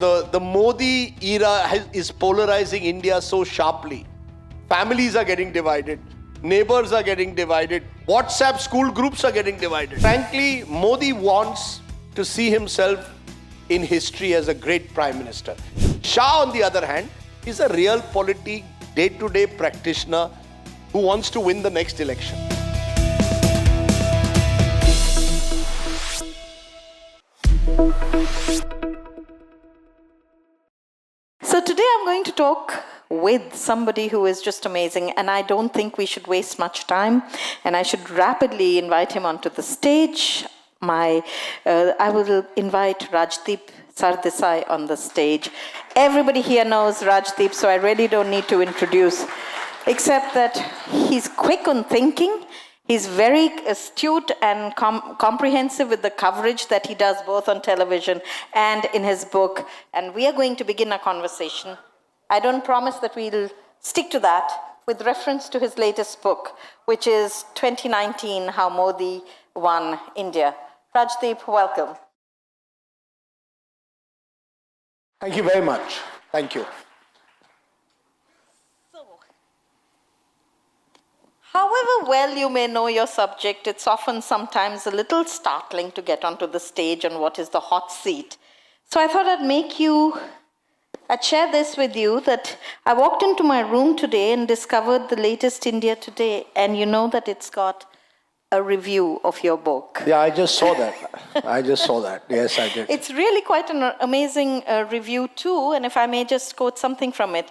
The Modi era is polarizing India so sharply. Families are getting divided. Neighbors are getting divided. WhatsApp school groups are getting divided. Frankly, Modi wants to see himself in history as a great prime minister. Shah, on the other hand, is a real politic, day-to-day practitioner who wants to win the next election. So today I'm going to talk with somebody who is just amazing, and I don't think we should waste much time, and I should rapidly invite him onto the stage. I will invite Rajdeep Sardesai on the stage. Everybody here knows Rajdeep, so I really don't need to introduce, except that he's quick on thinking. He's very astute and comprehensive with the coverage that he does both on television and in his book. And we are going to begin our conversation. I don't promise that we'll stick to that with reference to his latest book, which is 2019, How Modi Won India. Rajdeep, welcome. Thank you very much. Thank you. However well you may know your subject, it's often sometimes a little startling to get onto the stage on what is the hot seat. So I thought I'd share this with you, that I walked into my room today and discovered the latest India Today, and you know that it's got a review of your book. Yeah, I just saw that. Yes, I did. It's really quite an amazing review too, and if I may just quote something from it.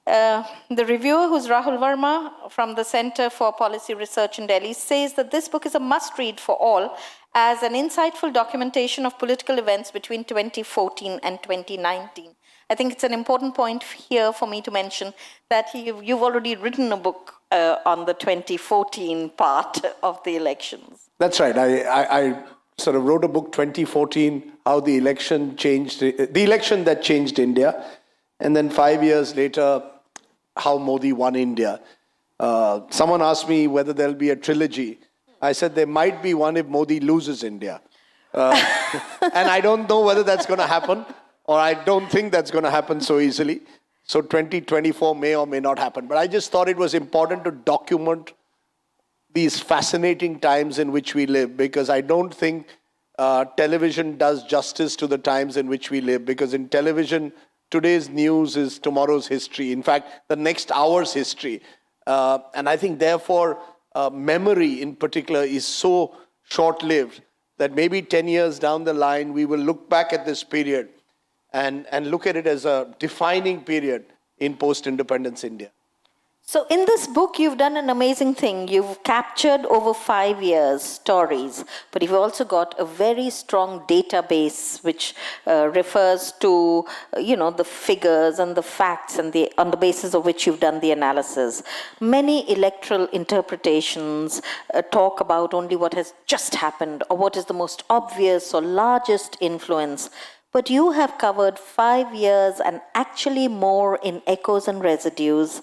The reviewer, who's Rahul Verma from the Center for Policy Research in Delhi, says that this book is a must-read for all as an insightful documentation of political events between 2014 and 2019. I think it's an important point here for me to mention that you've already written a book on the 2014 part of the elections. That's right. I sort of wrote a book, 2014, how the election that changed India. And then 5 years later, how Modi won India. Someone asked me whether there'll be a trilogy. I said there might be one if Modi loses India. And I don't know whether that's going to happen, or I don't think that's going to happen so easily. So 2024 may or may not happen. But I just thought it was important to document these fascinating times in which we live, because I don't think television does justice to the times in which we live. Because in television, today's news is tomorrow's history. In fact, the next hour's history. And I think, therefore, memory in particular is so short-lived that maybe 10 years down the line, we will look back at this period and look at it as a defining period in post-independence India. So in this book, you've done an amazing thing. You've captured over 5 years stories, but you've also got a very strong database which refers to, the figures and the facts and on the basis of which you've done the analysis. Many electoral interpretations talk about only what has just happened or what is the most obvious or largest influence. But you have covered 5 years and actually more in echoes and residues,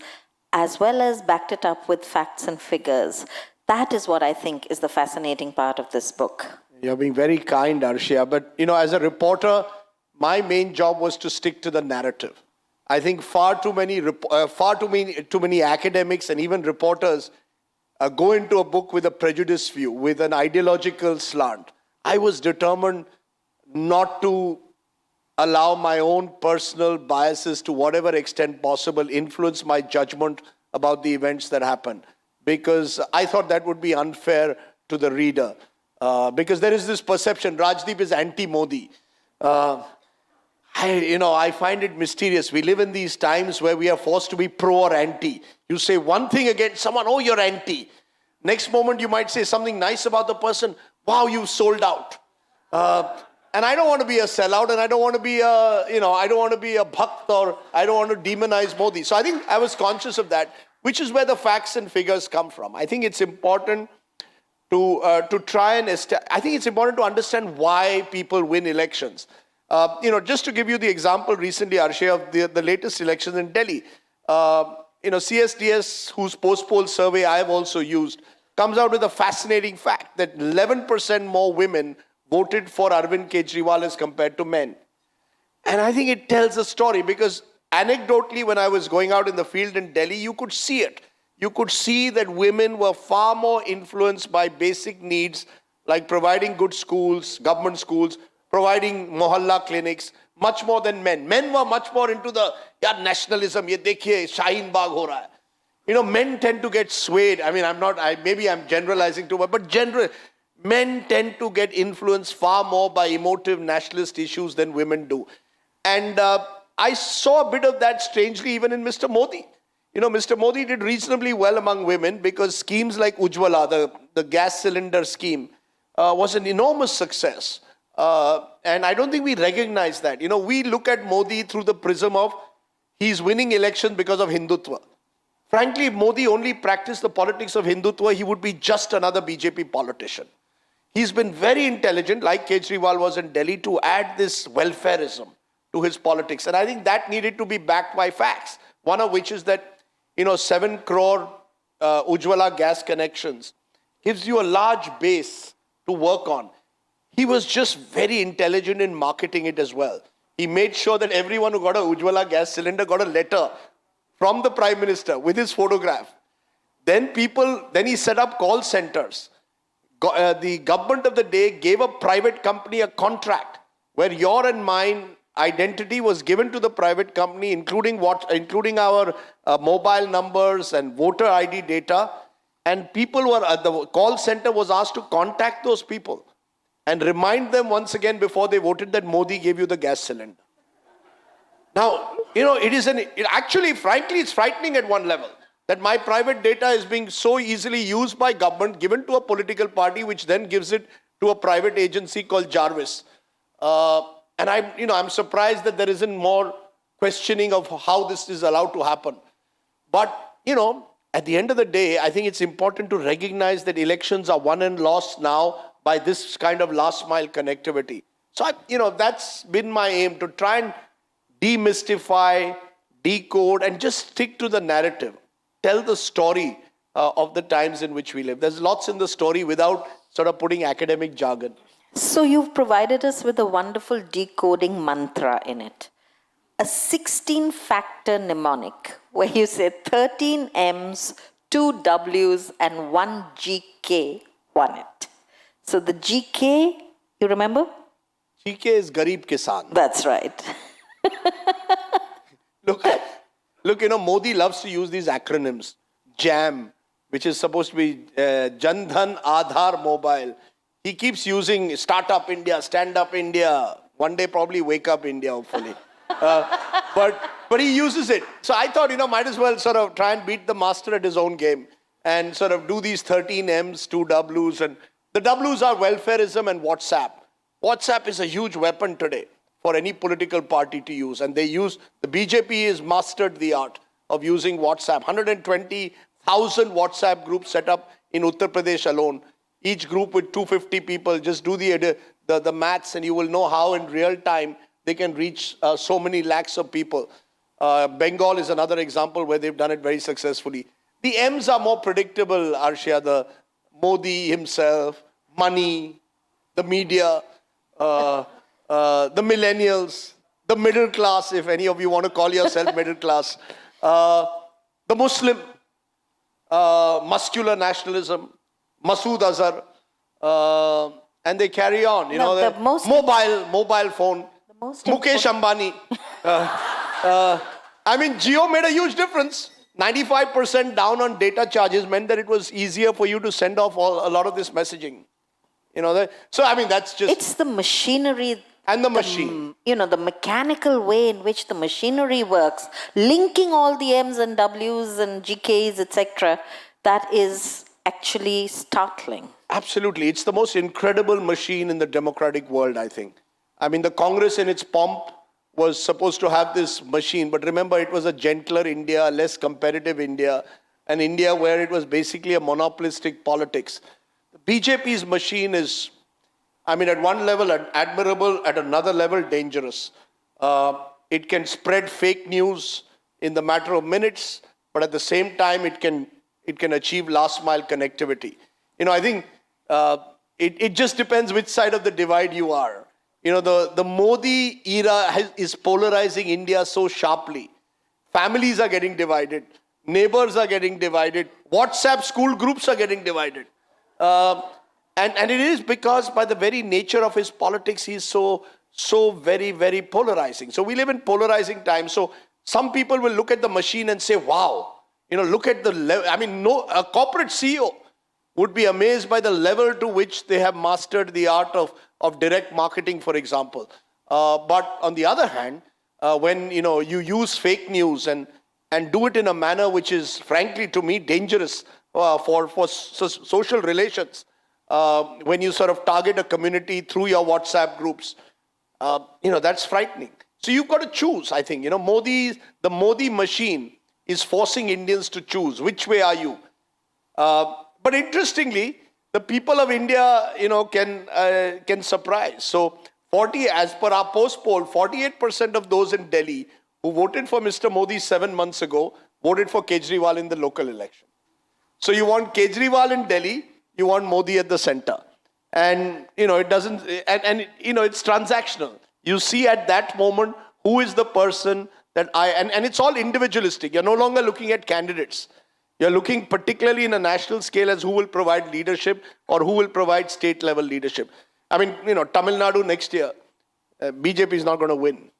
as well as backed it up with facts and figures. That is what I think is the fascinating part of this book. You're being very kind, Arshia. But, as a reporter, my main job was to stick to the narrative. I think far too many academics and even reporters go into a book with a prejudiced view, with an ideological slant. I was determined not to allow my own personal biases to whatever extent possible influence my judgment about the events that happened, because I thought that would be unfair to the reader. Because there is this perception, Rajdeep is anti-Modi. I find it mysterious. We live in these times where we are forced to be pro or anti. You say one thing against someone, oh, you're anti. Next moment you might say something nice about the person, wow, you've sold out. And I don't want to be a sellout, and I don't want to be a bhakt, or I don't want to demonize Modi. So I think I was conscious of that, which is where the facts and figures come from. I think it's important to understand why people win elections. Just to give you the example recently, Arshay, of the latest elections in Delhi. CSDS, whose post-poll survey I have also used, comes out with a fascinating fact that 11% more women voted for Arvind Kejriwal as compared to men. And I think it tells a story because anecdotally, when I was going out in the field in Delhi, you could see it. You could see that women were far more influenced by basic needs like providing good schools, government schools, providing mohalla clinics, much more than men. Men were much more into the nationalism. Ye dekhiye, Shaheen Bagh ho raha hai. You know, men tend to get swayed. I mean, maybe I'm generalizing too much, but men tend to get influenced far more by emotive nationalist issues than women do. And I saw a bit of that strangely even in Mr. Modi. You know, Mr. Modi did reasonably well among women because schemes like Ujjwala, the gas cylinder scheme, was an enormous success. And I don't think we recognize that. You know, we look at Modi through the prism of he's winning elections because of Hindutva. Frankly, if Modi only practiced the politics of Hindutva, he would be just another BJP politician. He's been very intelligent, like Kejriwal was in Delhi, to add this welfareism to his politics. And I think that needed to be backed by facts. One of which is that, 7 crore Ujjwala gas connections gives you a large base to work on. He was just very intelligent in marketing it as well. He made sure that everyone who got a Ujjwala gas cylinder got a letter from the Prime Minister with his photograph. Then he set up call centers. The government of the day gave a private company a contract where your and mine identity was given to the private company, including our mobile numbers and voter ID data. And people were at the call center was asked to contact those people and remind them once again before they voted that Modi gave you the gas cylinder. Now, frankly, it's frightening at one level that my private data is being so easily used by government, given to a political party, which then gives it to a private agency called Jarvis. And I'm surprised that there isn't more questioning of how this is allowed to happen. But, at the end of the day, I think it's important to recognize that elections are won and lost now by this kind of last mile connectivity. So, that's been my aim, to try and demystify, decode, and just stick to the narrative. Tell the story of the times in which we live. There's lots in the story without sort of putting academic jargon. So you've provided us with a wonderful decoding mantra in it. A 16-factor mnemonic where you say 13 M's, 2 W's, and 1 GK won it. So the GK, you remember? GK is Garib Kisan. That's right. Look, Modi loves to use these acronyms. JAM, which is supposed to be Jan Dhan Aadhaar Mobile. He keeps using Startup India, Stand Up India. One day probably Wake Up India, hopefully. But he uses it. So I thought, might as well sort of try and beat the master at his own game and sort of do these 13 M's, 2 W's. And the W's are welfareism and WhatsApp. WhatsApp is a huge weapon today for any political party to use. And the BJP has mastered the art of using WhatsApp. 120,000 WhatsApp groups set up in Uttar Pradesh alone. Each group with 250 people. Just do the maths and you will know how in real time they can reach so many lakhs of people. Bengal is another example where they've done it very successfully. The M's are more predictable, Arshia. The Modi himself, money, the media, the millennials, the middle class, if any of you want to call yourself middle class, the Muslim, muscular nationalism, Masood Azhar, and they carry on. Mobile phone, Mukesh Ambani. Jio made a huge difference. 95% down on data charges meant that it was easier for you to send off a lot of this messaging. That's just... It's the machinery... And the machine. The mechanical way in which the machinery works, linking all the M's and W's and GKs, etc., that is actually startling. Absolutely. It's the most incredible machine in the democratic world, I think. The Congress in its pomp was supposed to have this machine, but remember, it was a gentler India, less competitive India, an India where it was basically a monopolistic politics. The BJP's machine is, at one level admirable, at another level dangerous. It can spread fake news in the matter of minutes, but at the same time, it can achieve last mile connectivity. I think it just depends which side of the divide you are. the Modi era is polarizing India so sharply. Families are getting divided. Neighbors are getting divided. WhatsApp school groups are getting divided. And it is because by the very nature of his politics, he's so very, very polarizing. So we live in polarizing times. So some people will look at the machine and say, wow, look at the level. I mean, a corporate CEO would be amazed by the level to which they have mastered the art of direct marketing, for example. But on the other hand, when you use fake news and do it in a manner which is, frankly, to me, dangerous for social relations, when you sort of target a community through your WhatsApp groups, that's frightening. So you've got to choose, I think. The Modi machine is forcing Indians to choose. Which way are you? But interestingly, the people of India, can surprise. So as per our post poll, 48% of those in Delhi who voted for Mr. Modi 7 months ago voted for Kejriwal in the local election. So you want Kejriwal in Delhi, you want Modi at the center. And, it doesn't, it's transactional. You see at that moment who is the person that and it's all individualistic. You're no longer looking at candidates. You're looking particularly in a national scale as who will provide leadership or who will provide state level leadership. I mean, Tamil Nadu next year, BJP is not going to win.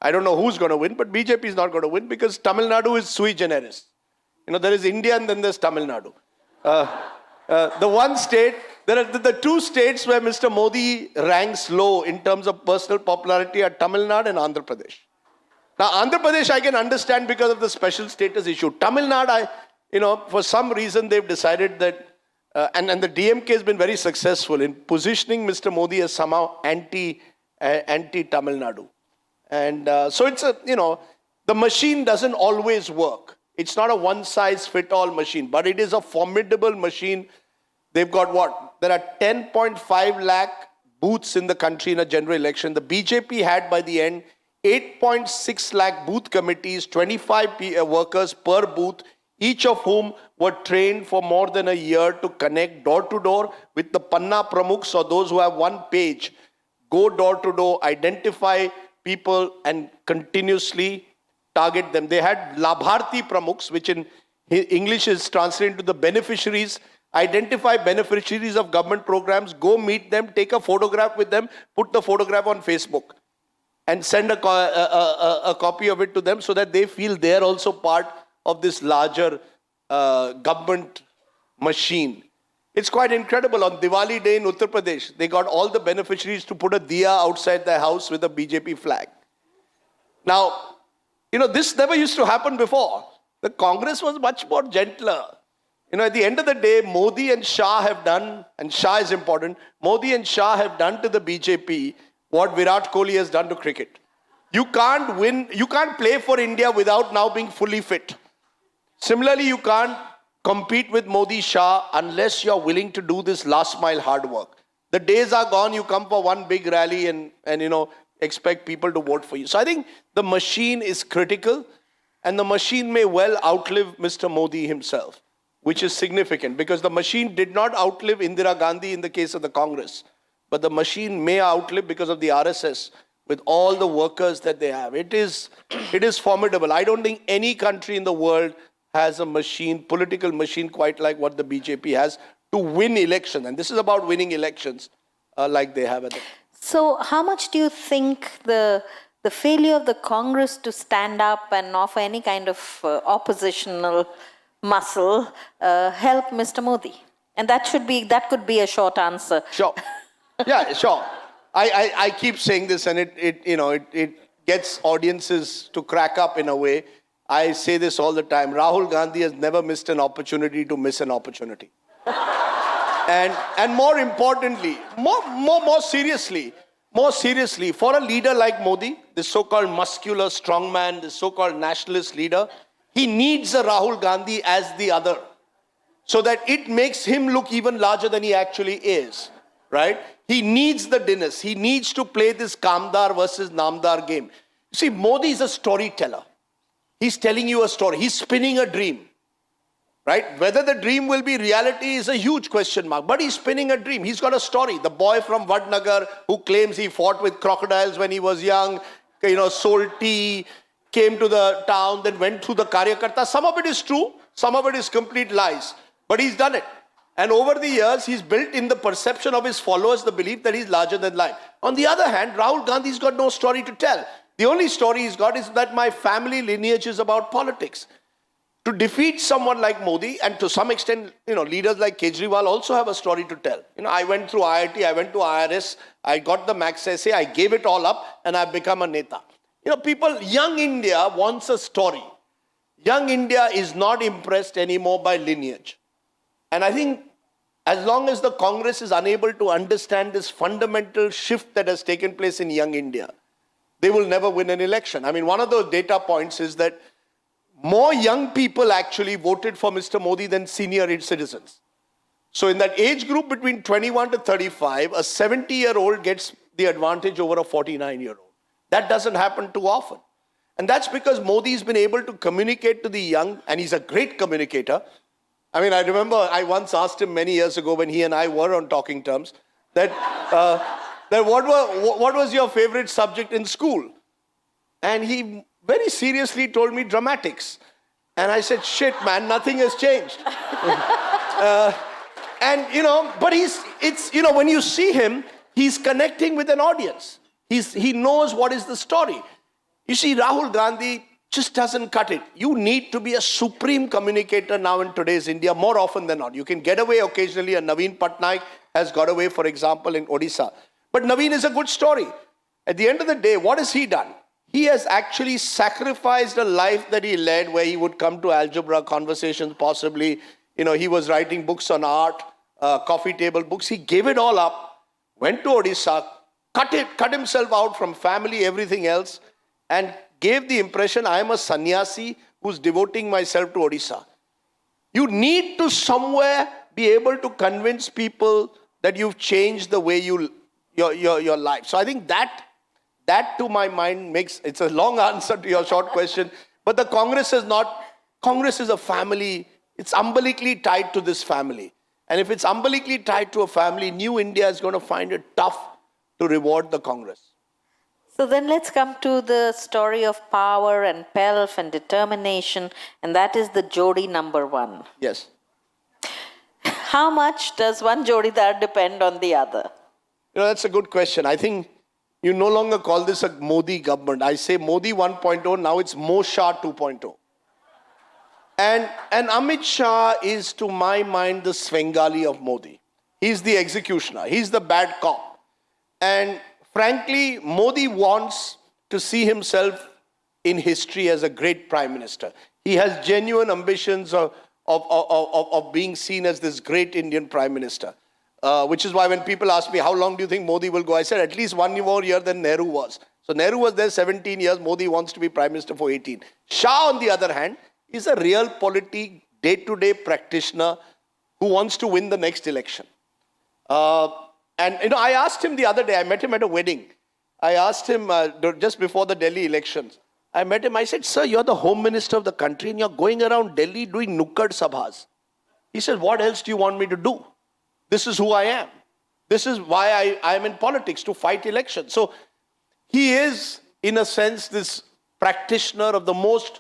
I don't know who's going to win, but BJP is not going to win because Tamil Nadu is sui generis. There is India and then there's Tamil Nadu. The one state, there are the two states where Mr. Modi ranks low in terms of personal popularity are Tamil Nadu and Andhra Pradesh. Now, Andhra Pradesh I can understand because of the special status issue. Tamil Nadu, for some reason they've decided that, and the DMK has been very successful in positioning Mr. Modi as somehow anti-Tamil Nadu. And so it's the machine doesn't always work. It's not a one-size-fit-all machine, but it is a formidable machine. They've got what? There are 10.5 lakh booths in the country in a general election. The BJP had by the end 8.6 lakh booth committees, 25 workers per booth, each of whom were trained for more than a year to connect door to door with the Panna Pramukhs or those who have one page. Go door to door, identify people and continuously target them. They had Labharti Pramukhs, which in English is translated to the beneficiaries. Identify beneficiaries of government programs, go meet them, take a photograph with them, put the photograph on Facebook and send a copy of it to them so that they feel they're also part of this larger government machine. It's quite incredible. On Diwali day in Uttar Pradesh, they got all the beneficiaries to put a diya outside their house with a BJP flag. Now, this never used to happen before. The Congress was much more gentler. At the end of the day, Modi and Shah have done, and Shah is important, Modi and Shah have done to the BJP what Virat Kohli has done to cricket. You can't win, you can't play for India without now being fully fit. Similarly, you can't compete with Modi Shah unless you're willing to do this last mile hard work. The days are gone, you come for one big rally and expect people to vote for you. So I think the machine is critical and the machine may well outlive Mr. Modi himself, which is significant because the machine did not outlive Indira Gandhi in the case of the Congress, but the machine may outlive because of the RSS with all the workers that they have. It is formidable. I don't think any country in the world has a machine, political machine quite like what the BJP has to win elections. And this is about winning elections like they have at the. So how much do you think the failure of the Congress to stand up and offer any kind of oppositional muscle help Mr. Modi? And that could be a short answer. Sure. Yeah, sure. I keep saying this and it gets audiences to crack up in a way. I say this all the time. Rahul Gandhi has never missed an opportunity to miss an opportunity. And more importantly, more seriously, for a leader like Modi, this so-called muscular strongman, this so-called nationalist leader, he needs a Rahul Gandhi as the other so that it makes him look even larger than he actually is, right? He needs the dinners. He needs to play this Kamdar versus Namdar game. You see, Modi is a storyteller. He's telling you a story. He's spinning a dream, right? Whether the dream will be reality is a huge question mark. But he's spinning a dream. He's got a story. The boy from Vadnagar who claims he fought with crocodiles when he was young, sold tea, came to the town, then went through the Karyakarta. Some of it is true. Some of it is complete lies. But he's done it. And over the years, he's built in the perception of his followers the belief that he's larger than life. On the other hand, Rahul Gandhi's got no story to tell. The only story he's got is that my family lineage is about politics. To defeat someone like Modi, and to some extent, leaders like Kejriwal also have a story to tell. I went through IIT, I went to IRS, I got the max essay, I gave it all up, and I've become a neta. Young India wants a story. Young India is not impressed anymore by lineage. And I think as long as the Congress is unable to understand this fundamental shift that has taken place in young India, they will never win an election. One of those data points is that more young people actually voted for Mr. Modi than senior citizens. So in that age group between 21 to 35, a 70-year-old gets the advantage over a 49-year-old. That doesn't happen too often. And that's because Modi's been able to communicate to the young, and he's a great communicator. I remember I once asked him many years ago when he and I were on talking terms, that what was your favorite subject in school? And he very seriously told me dramatics. And I said, shit, man, nothing has changed. But when you see him, he's connecting with an audience. He knows what is the story. You see, Rahul Gandhi just doesn't cut it. You need to be a supreme communicator now in today's India more often than not. You can get away occasionally, and Naveen Patnaik has got away, for example, in Odisha. But Naveen is a good story. At the end of the day, what has he done? He has actually sacrificed a life that he led where he would come to Algebra conversations, possibly. He was writing books on art, coffee table books. He gave it all up, went to Odisha, cut himself out from family, everything else, and gave the impression, I am a sannyasi who's devoting myself to Odisha. You need to somewhere be able to convince people that you've changed the way your life. So I think that to my mind it's a long answer to your short question, but the Congress is a family. It's umbilically tied to this family. And if it's umbilically tied to a family, New India is going to find it tough to reward the Congress. So then let's come to the story of power and pelf and determination, and that is the Jodi number one. Yes. How much does one Jodidar depend on the other? That's a good question. I think you no longer call this a Modi government. I say Modi 1.0, now it's Mo Shah 2.0. And Amit Shah is, to my mind, the Svengali of Modi. He's the executioner. He's the bad cop. And frankly, Modi wants to see himself in history as a great prime minister. He has genuine ambitions of being seen as this great Indian prime minister. Which is why when people ask me, how long do you think Modi will go? I said, at least 1 more year than Nehru was. So Nehru was there 17 years. Modi wants to be prime minister for 18. Shah, on the other hand, is a real day-to-day practitioner who wants to win the next election. I asked him the other day, I met him at a wedding. I asked him just before the Delhi elections. I met him, I said, sir, you're the home minister of the country and you're going around Delhi doing nukkad sabhas. He said, what else do you want me to do? This is who I am. This is why I am in politics, to fight elections. So he is, in a sense, this practitioner of the most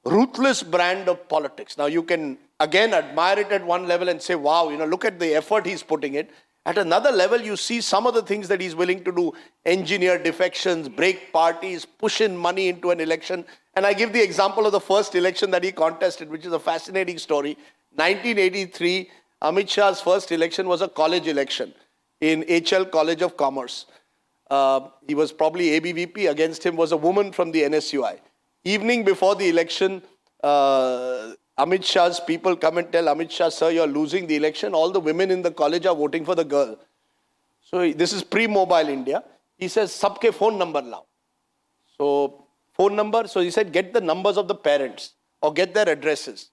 ruthless brand of politics. Now you can, again, admire it at one level and say, wow, look at the effort he's putting in. At another level, you see some of the things that he's willing to do, engineer defections, break parties, push in money into an election. And I give the example of the first election that he contested, which is a fascinating story. 1983, Amit Shah's first election was a college election in HL College of Commerce. He was probably ABVP. Against him was a woman from the NSUI. Evening before the election, Amit Shah's people come and tell Amit Shah, sir, you're losing the election. All the women in the college are voting for the girl. So this is pre-mobile India. He says, sabke phone number lao. So phone number. So he said, get the numbers of the parents or get their addresses.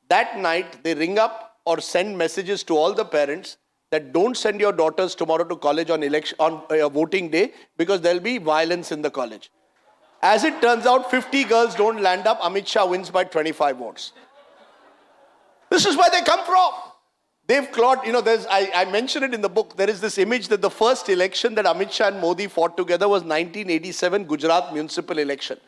That night, they ring up or send messages to all the parents that don't send your daughters tomorrow to college on voting day because there'll be violence in the college. As it turns out, 50 girls don't land up. Amit Shah wins by 25 votes. This is where they come from. They've clawed, I mentioned it in the book, there is this image that the first election that Amit Shah and Modi fought together was 1987 Gujarat municipal election.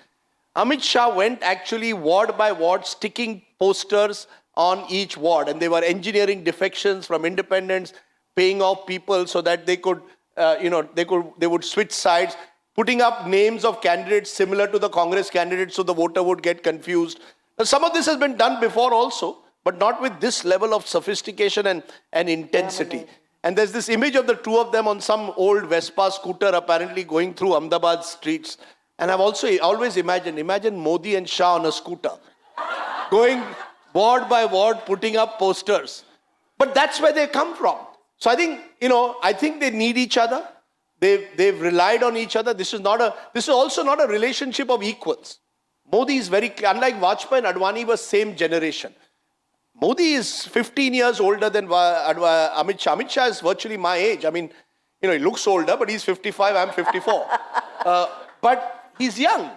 Amit Shah went actually ward by ward sticking posters on each ward, and they were engineering defections from independents, paying off people so that they could, they would switch sides, putting up names of candidates similar to the Congress candidates so the voter would get confused. Now, some of this has been done before also, but not with this level of sophistication and intensity. And there's this image of the two of them on some old Vespa scooter apparently going through Ahmedabad streets. And I've also always imagine Modi and Shah on a scooter, going ward by ward, putting up posters. But that's where they come from. So I think they need each other. They've relied on each other. This is also not a relationship of equals. Modi is unlike Vajpayee and Advani was same generation. Modi is 15 years older than Amit Shah. Amit Shah is virtually my age. I mean, he looks older, but he's 55, I'm 54. But he's young.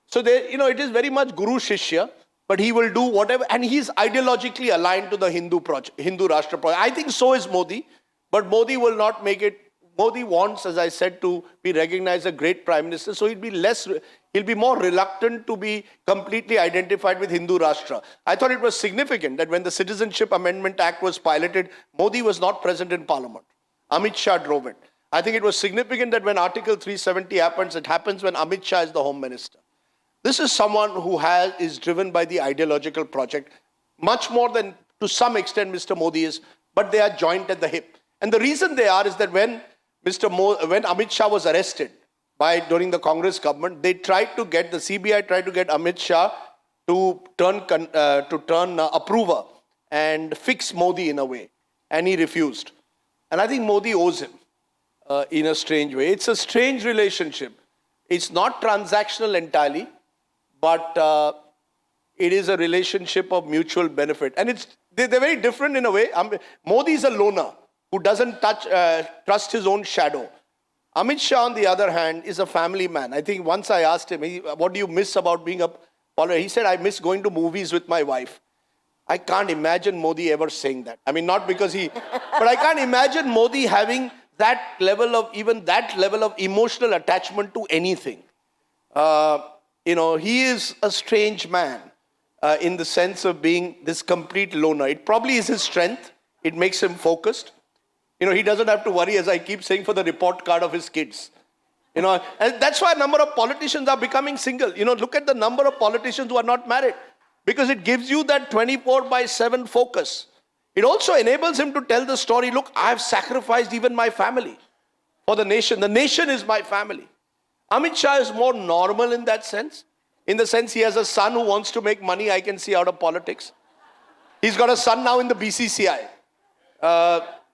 So, it is very much Guru Shishya, but he will do whatever. And he's ideologically aligned to the Hindu Rashtra project. I think so is Modi, but Modi will not make it. Modi wants, as I said, to be recognized as a great prime minister. So he'll be more reluctant to be completely identified with Hindu Rashtra. I thought it was significant that when the Citizenship Amendment Act was piloted, Modi was not present in Parliament. Amit Shah drove it. I think it was significant that when Article 370 happens, it happens when Amit Shah is the Home Minister. This is someone who is driven by the ideological project, much more than to some extent Mr. Modi is, but they are joined at the hip. And the reason they are is that when Amit Shah was arrested during the Congress government, the CBI tried to get Amit Shah to turn approver and fix Modi in a way, and he refused. And I think Modi owes him in a strange way. It's a strange relationship. It's not transactional entirely, but it is a relationship of mutual benefit. And they're very different in a way. Modi is a loner who doesn't trust his own shadow. Amit Shah, on the other hand, is a family man. I think once I asked him, what do you miss about being a politician? He said, I miss going to movies with my wife. I can't imagine Modi ever saying that. I mean, not because but I can't imagine Modi having that level of emotional attachment to anything. He is a strange man in the sense of being this complete loner. It probably is his strength. It makes him focused. He doesn't have to worry, as I keep saying, for the report card of his kids. And that's why a number of politicians are becoming single. Look at the number of politicians who are not married, because it gives you that 24/7 focus. It also enables him to tell the story, look, I've sacrificed even my family for the nation. The nation is my family. Amit Shah is more normal in that sense. In the sense he has a son who wants to make money, I can see, out of politics. He's got a son now in the BCCI.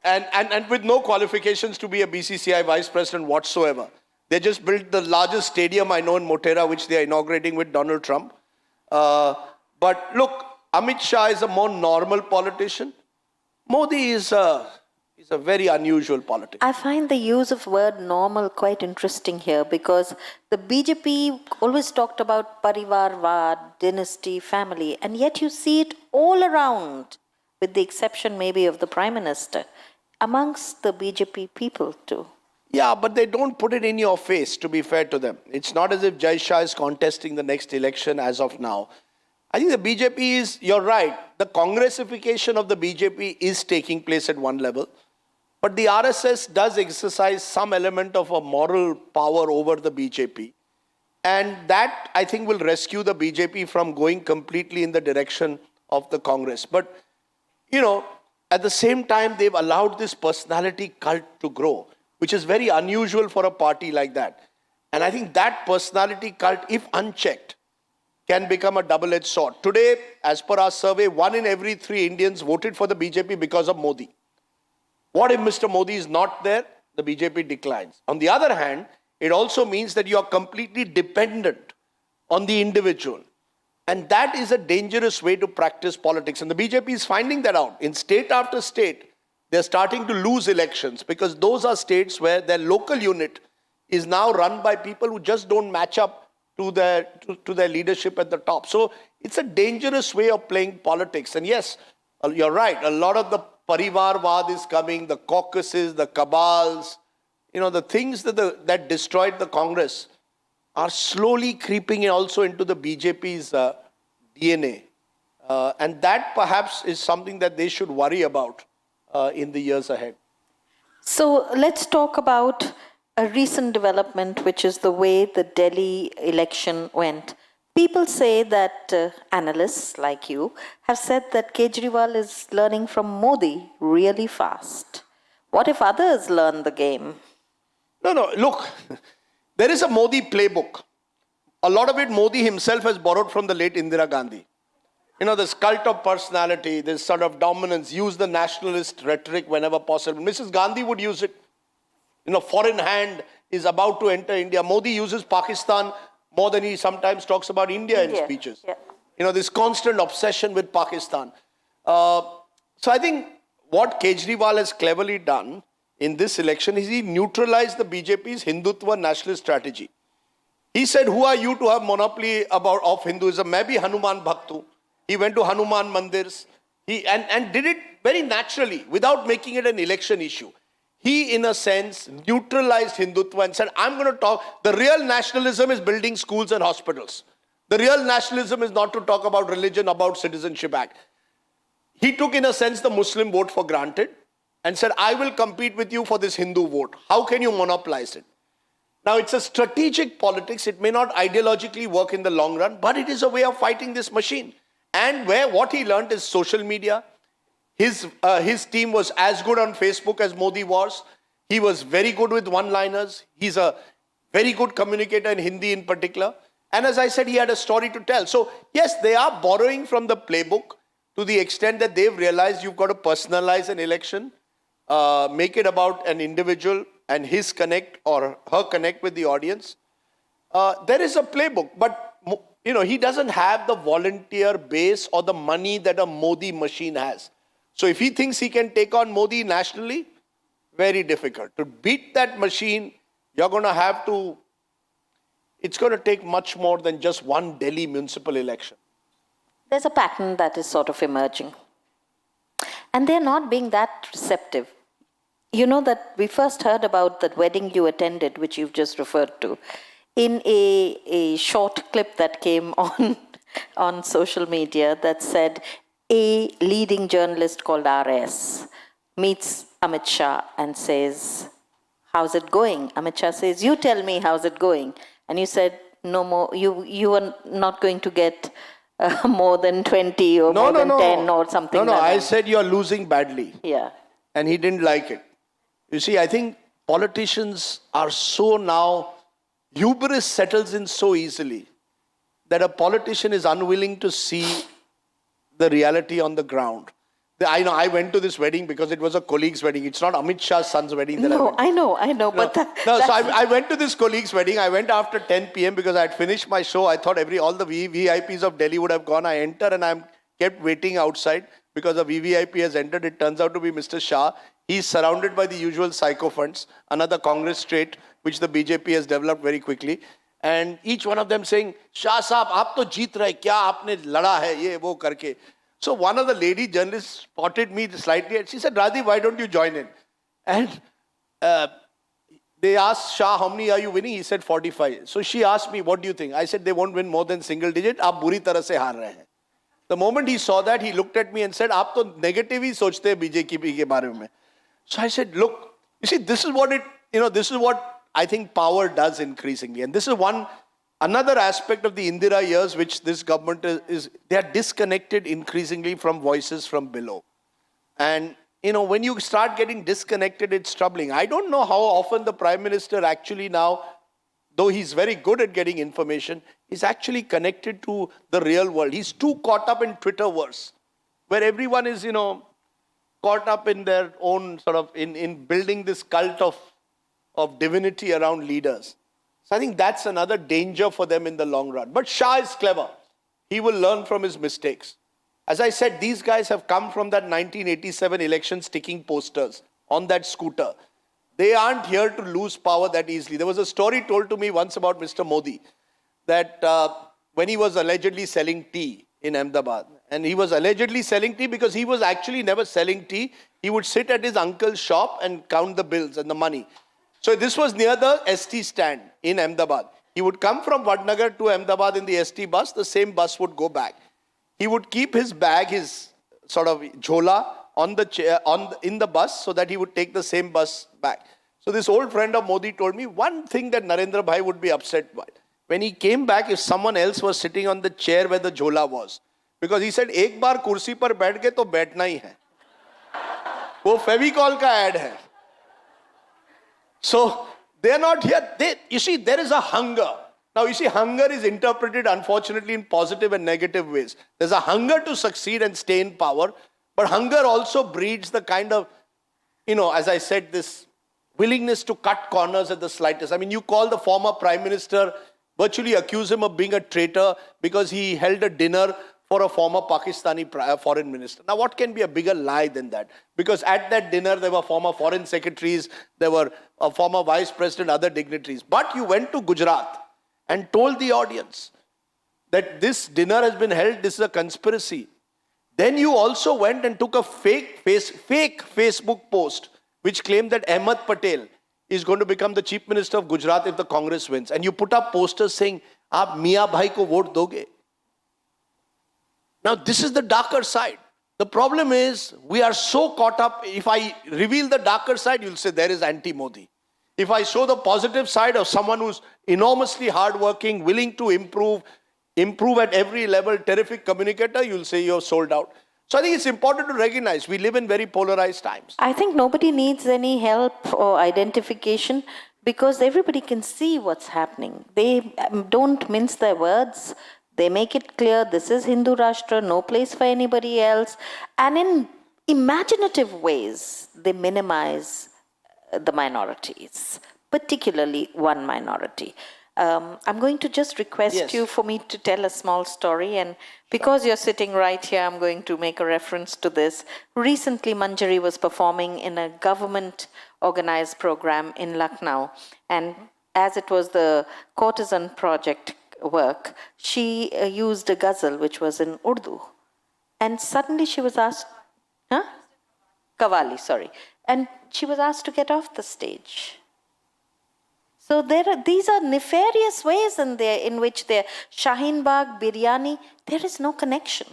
And with no qualifications to be a BCCI vice president whatsoever. They just built the largest stadium I know in Motera, which they are inaugurating with Donald Trump. But look, Amit Shah is a more normal politician. Modi is a very unusual politician. I find the use of word normal quite interesting here, because the BJP always talked about parivarvad, dynasty, family, and yet you see it all around, with the exception maybe of the Prime Minister, amongst the BJP people too. Yeah, but they don't put it in your face, to be fair to them. It's not as if Jai Shah is contesting the next election as of now. I think the BJP you're right, the Congressification of the BJP is taking place at one level. But the RSS does exercise some element of a moral power over the BJP. And that, I think, will rescue the BJP from going completely in the direction of the Congress. But, at the same time, they've allowed this personality cult to grow, which is very unusual for a party like that. And I think that personality cult, if unchecked, can become a double-edged sword. Today, as per our survey, 1 in every 3 Indians voted for the BJP because of Modi. What if Mr. Modi is not there? The BJP declines. On the other hand, it also means that you are completely dependent on the individual. And that is a dangerous way to practice politics. And the BJP is finding that out. In state after state, they're starting to lose elections because those are states where their local unit is now run by people who just don't match up to their leadership at the top. So it's a dangerous way of playing politics. And yes, You're right. A lot of the Parivarvad is coming, the caucuses, the cabals, the things that destroyed the Congress are slowly creeping in also into the BJP's DNA. And that perhaps is something that they should worry about in the years ahead. So let's talk about a recent development, which is the way the Delhi election went. People say that analysts like you have said that Kejriwal is learning from Modi really fast. What if others learn the game? No, look, there is a Modi playbook. A lot of it Modi himself has borrowed from the late Indira Gandhi. This cult of personality, this sort of dominance, use the nationalist rhetoric whenever possible. Mrs. Gandhi would use it. Foreign hand is about to enter India. Modi uses Pakistan more than he sometimes talks about India in speeches. Yeah. This constant obsession with Pakistan. So I think what Kejriwal has cleverly done in this election is he neutralized the BJP's Hindutva nationalist strategy. He said, who are you to have monopoly of Hinduism? Maybe Hanuman Bhaktu. He went to Hanuman Mandirs. And did it very naturally without making it an election issue. He, in a sense, neutralized Hindutva and said, I'm going to talk, the real nationalism is building schools and hospitals. The real nationalism is not to talk about religion, about Citizenship Act. He took, in a sense, the Muslim vote for granted and said, I will compete with you for this Hindu vote. How can you monopolize it? Now, it's a strategic politics. It may not ideologically work in the long run, but it is a way of fighting this machine. And what he learned is social media. His team was as good on Facebook as Modi was. He was very good with one-liners. He's a very good communicator in Hindi in particular. And as I said, he had a story to tell. So yes, they are borrowing from the playbook to the extent that they've realized you've got to personalize an election, make it about an individual and his connect or her connect with the audience. There is a playbook, but he doesn't have the volunteer base or the money that a Modi machine has. So if he thinks he can take on Modi nationally, very difficult. To beat that machine, you're going to have to, it's going to take much more than just one Delhi municipal election. There's a pattern that is sort of emerging. And they're not being that receptive. You know that we first heard about that wedding you attended, which you've just referred to, in a short clip that came on social media that said a leading journalist called RS meets Amit Shah and says, how's it going? Amit Shah says, you tell me how's it going. And you said, no more, you are not going to get more than 20 or more than 10 or something like that. I said you're losing badly. Yeah. And he didn't like it. You see, I think politicians are so now, hubris settles in so easily that a politician is unwilling to see the reality on the ground. I know, I went to this wedding because it was a colleague's wedding. It's not Amit Shah's son's wedding. I know. But so I went to this colleague's wedding. I went after 10 p.m. because I had finished my show. I thought all the VVIPs of Delhi would have gone. I enter and I'm kept waiting outside because a VVIP has entered. It turns out to be Mr. Shah. He's surrounded by the usual sycophants, another Congress trait, which the BJP has developed very quickly. And each one of them saying, Shah Saab, aap to jeet rahe, kya aapne lada hai, ye, wo karke. So one of the lady journalists spotted me slightly and she said, Rajdeep, why don't you join in? And they asked Shah, how many are you winning? He said 45. So she asked me, what do you think? I said, they won't win more than single digit. Aap buri tarah se haar rahe hain. The moment he saw that, he looked at me and said, aap to negative hi sochte hai BJP ke bare mein. So I said, look, you see, this is what I think power does increasingly. And this is another aspect of the Indira years, which this government is, they are disconnected increasingly from voices from below. And, when you start getting disconnected, it's troubling. I don't know how often the Prime Minister actually now, though he's very good at getting information, is actually connected to the real world. He's too caught up in Twitterverse, where everyone is, caught up in their own sort of, in building this cult of divinity around leaders. So I think that's another danger for them in the long run. But Shah is clever. He will learn from his mistakes. As I said, these guys have come from that 1987 election sticking posters on that scooter. They aren't here to lose power that easily. There was a story told to me once about Mr. Modi that when he was allegedly selling tea in Ahmedabad, And he was allegedly selling tea because he was actually never selling tea. He would sit at his uncle's shop and count the bills and the money. So this was near the ST stand in Ahmedabad. He would come from Vadnagar to Ahmedabad in the ST bus. The same bus would go back. He would keep his bag, his sort of jhola, on the chair, in the bus, so that he would take the same bus back. So this old friend of Modi told me one thing that Narendra Bhai would be upset by. When he came back, if someone else was sitting on the chair where the jhola was. Because he said, एक बार कुर्सी पर बैठ गए तो बैठना ही है. वो फेविकॉल का ad है. So they are not here. You see, there is a hunger. Now, you see, hunger is interpreted, unfortunately, in positive and negative ways. There's a hunger to succeed and stay in power, but hunger also breeds the kind of, as I said, this willingness to cut corners at the slightest. I mean, you call the former prime minister, virtually accuse him of being a traitor because he held a dinner for a former Pakistani foreign minister. Now, what can be a bigger lie than that? Because at that dinner, there were former foreign secretaries, there were a former vice president, other dignitaries. But you went to Gujarat and told the audience that this dinner has been held, this is a conspiracy. Then you also went and took a fake Facebook post which claimed that Ahmed Patel is going to become the chief minister of Gujarat if the Congress wins. And you put up posters saying, "Aap Mia Bhai ko vote doge." Now, this is the darker side. The problem is, we are so caught up. If I reveal the darker side, you'll say there is anti-Modi. If I show the positive side of someone who's enormously hardworking, willing to improve at every level, terrific communicator, you'll say you're sold out. So I think it's important to recognize we live in very polarized times. I think nobody needs any help or identification because everybody can see what's happening. They don't mince their words. They make it clear this is Hindu Rashtra, no place for anybody else. And in imaginative ways, they minimize the minorities, particularly one minority. I'm going to just request you for me to tell a small story. And because you're sitting right here, I'm going to make a reference to this. Recently, Manjari was performing in a government-organized program in Lucknow. And as it was the Courtesan Project work, she used a ghazal which was in Urdu. And suddenly she was asked, Qawwali, sorry. And she was asked to get off the stage. So these are nefarious ways in which they're Shaheen Bagh, Biryani, there is no connection.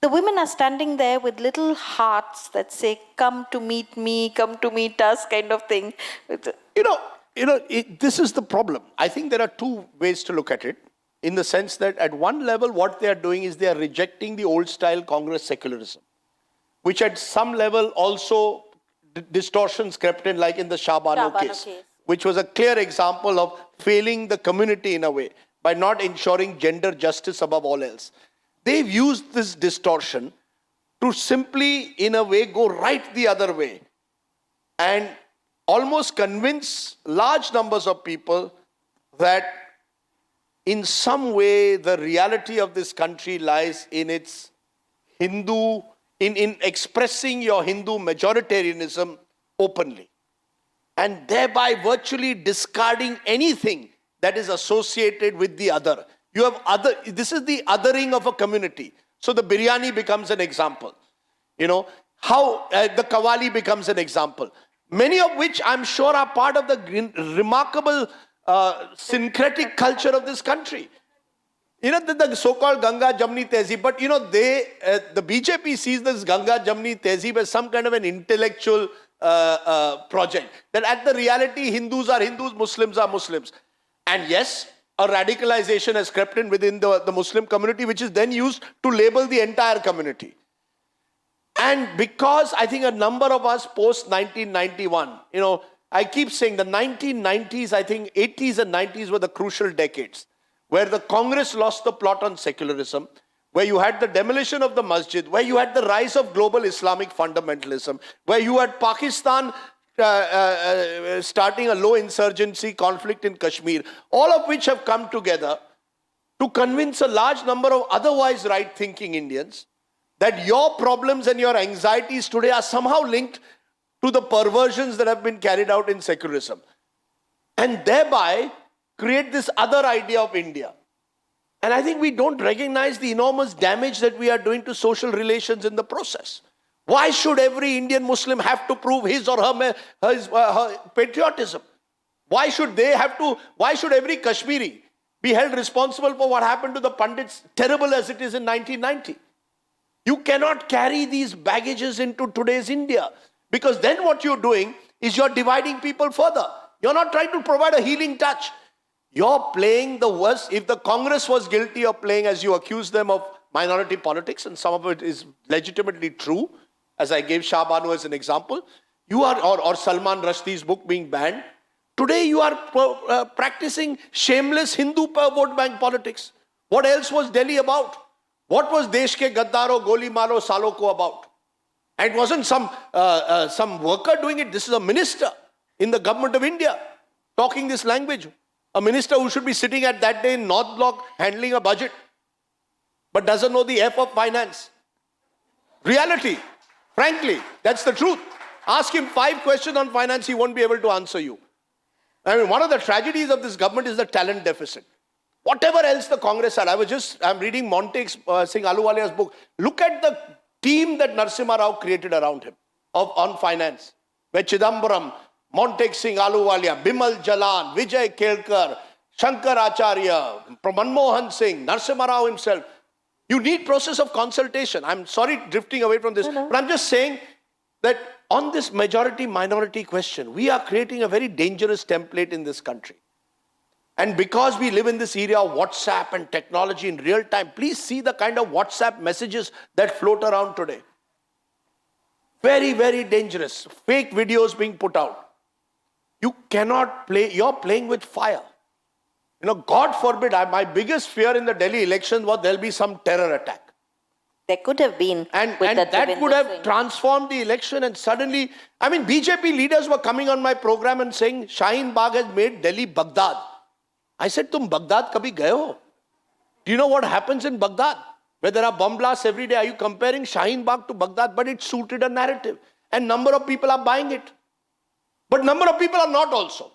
The women are standing there with little hearts that say, come to meet me, come to meet us, kind of thing. This is the problem. I think there are two ways to look at it. In the sense that at one level, what they are doing is they are rejecting the old style Congress secularism, which at some level also distortions crept in, like in the Shah Bano case, which was a clear example of failing the community in a way by not ensuring gender justice above all else. They've used this distortion to simply, in a way, go right the other way and almost convince large numbers of people that in some way, the reality of this country lies in its Hindu, in expressing your Hindu majoritarianism openly. And thereby virtually discarding anything that is associated with the other. This is the othering of a community. So the biryani becomes an example. How the Qawwali becomes an example. Many of which I'm sure are part of the remarkable syncretic culture of this country. The so-called Ganga Jamni Tehzeeb, but the BJP sees this Ganga Jamni Tehzeeb as some kind of an intellectual project. That at the reality, Hindus are Hindus, Muslims are Muslims. And yes, a radicalization has crept in within the Muslim community, which is then used to label the entire community. And because I think a number of us post-1991, I keep saying the 1990s, I think 80s and 90s were the crucial decades where the Congress lost the plot on secularism, where you had the demolition of the masjid, where you had the rise of global Islamic fundamentalism, where you had Pakistan starting a low insurgency conflict in Kashmir, all of which have come together to convince a large number of otherwise right-thinking Indians that your problems and your anxieties today are somehow linked to the perversions that have been carried out in secularism. And thereby create this other idea of India. And I think we don't recognize the enormous damage that we are doing to social relations in the process. Why should every Indian Muslim have to prove his or her patriotism? Why should every Kashmiri be held responsible for what happened to the Pandits, terrible as it is in 1990? You cannot carry these baggages into today's India, because then what you're doing is you're dividing people further. You're not trying to provide a healing touch. You're playing the worst. If the Congress was guilty of playing, as you accuse them, of minority politics, and some of it is legitimately true, as I gave Shah Banu as an example, you are, or Salman Rushdie's book being banned, today you are practicing shameless Hindu vote bank politics. What else was Delhi about? What was Desh ke gaddaro, goli maro, salo ko about? And it wasn't some worker doing it. This is a minister in the government of India talking this language. A minister who should be sitting at that day in North Block handling a budget, but doesn't know the F of finance. Reality. Frankly, that's the truth. Ask him 5 questions on finance, he won't be able to answer you. I mean, one of the tragedies of this government is the talent deficit. Whatever else the Congress had, I'm reading Montek Singh Ahluwalia's book. Look at the team that Narasimha Rao created around him on finance. Where Chidambaram, Montek Singh Ahluwalia, Bimal Jalan, Vijay Kelkar, Shankar Acharya, Manmohan Singh, Narasimha Rao himself. You need process of consultation. I'm sorry drifting away from this, but I'm just saying that on this majority-minority question, we are creating a very dangerous template in this country. And because we live in this era of WhatsApp and technology in real time, please see the kind of WhatsApp messages that float around today. Very, very dangerous. Fake videos being put out. You cannot play, you're playing with fire. You know, God forbid, my biggest fear in the Delhi election was there'll be some terror attack. There could have been. And that would have transformed the election, and suddenly, I mean, BJP leaders were coming on my program and saying, Shaheen Bagh has made Delhi Baghdad. I said, Tum Baghdad kabhi gaye ho? Do you know what happens in Baghdad? Where there are bomb blasts every day. Are you comparing Shaheen Bagh to Baghdad? But it suited a narrative. And number of people are buying it. But number of people are not also.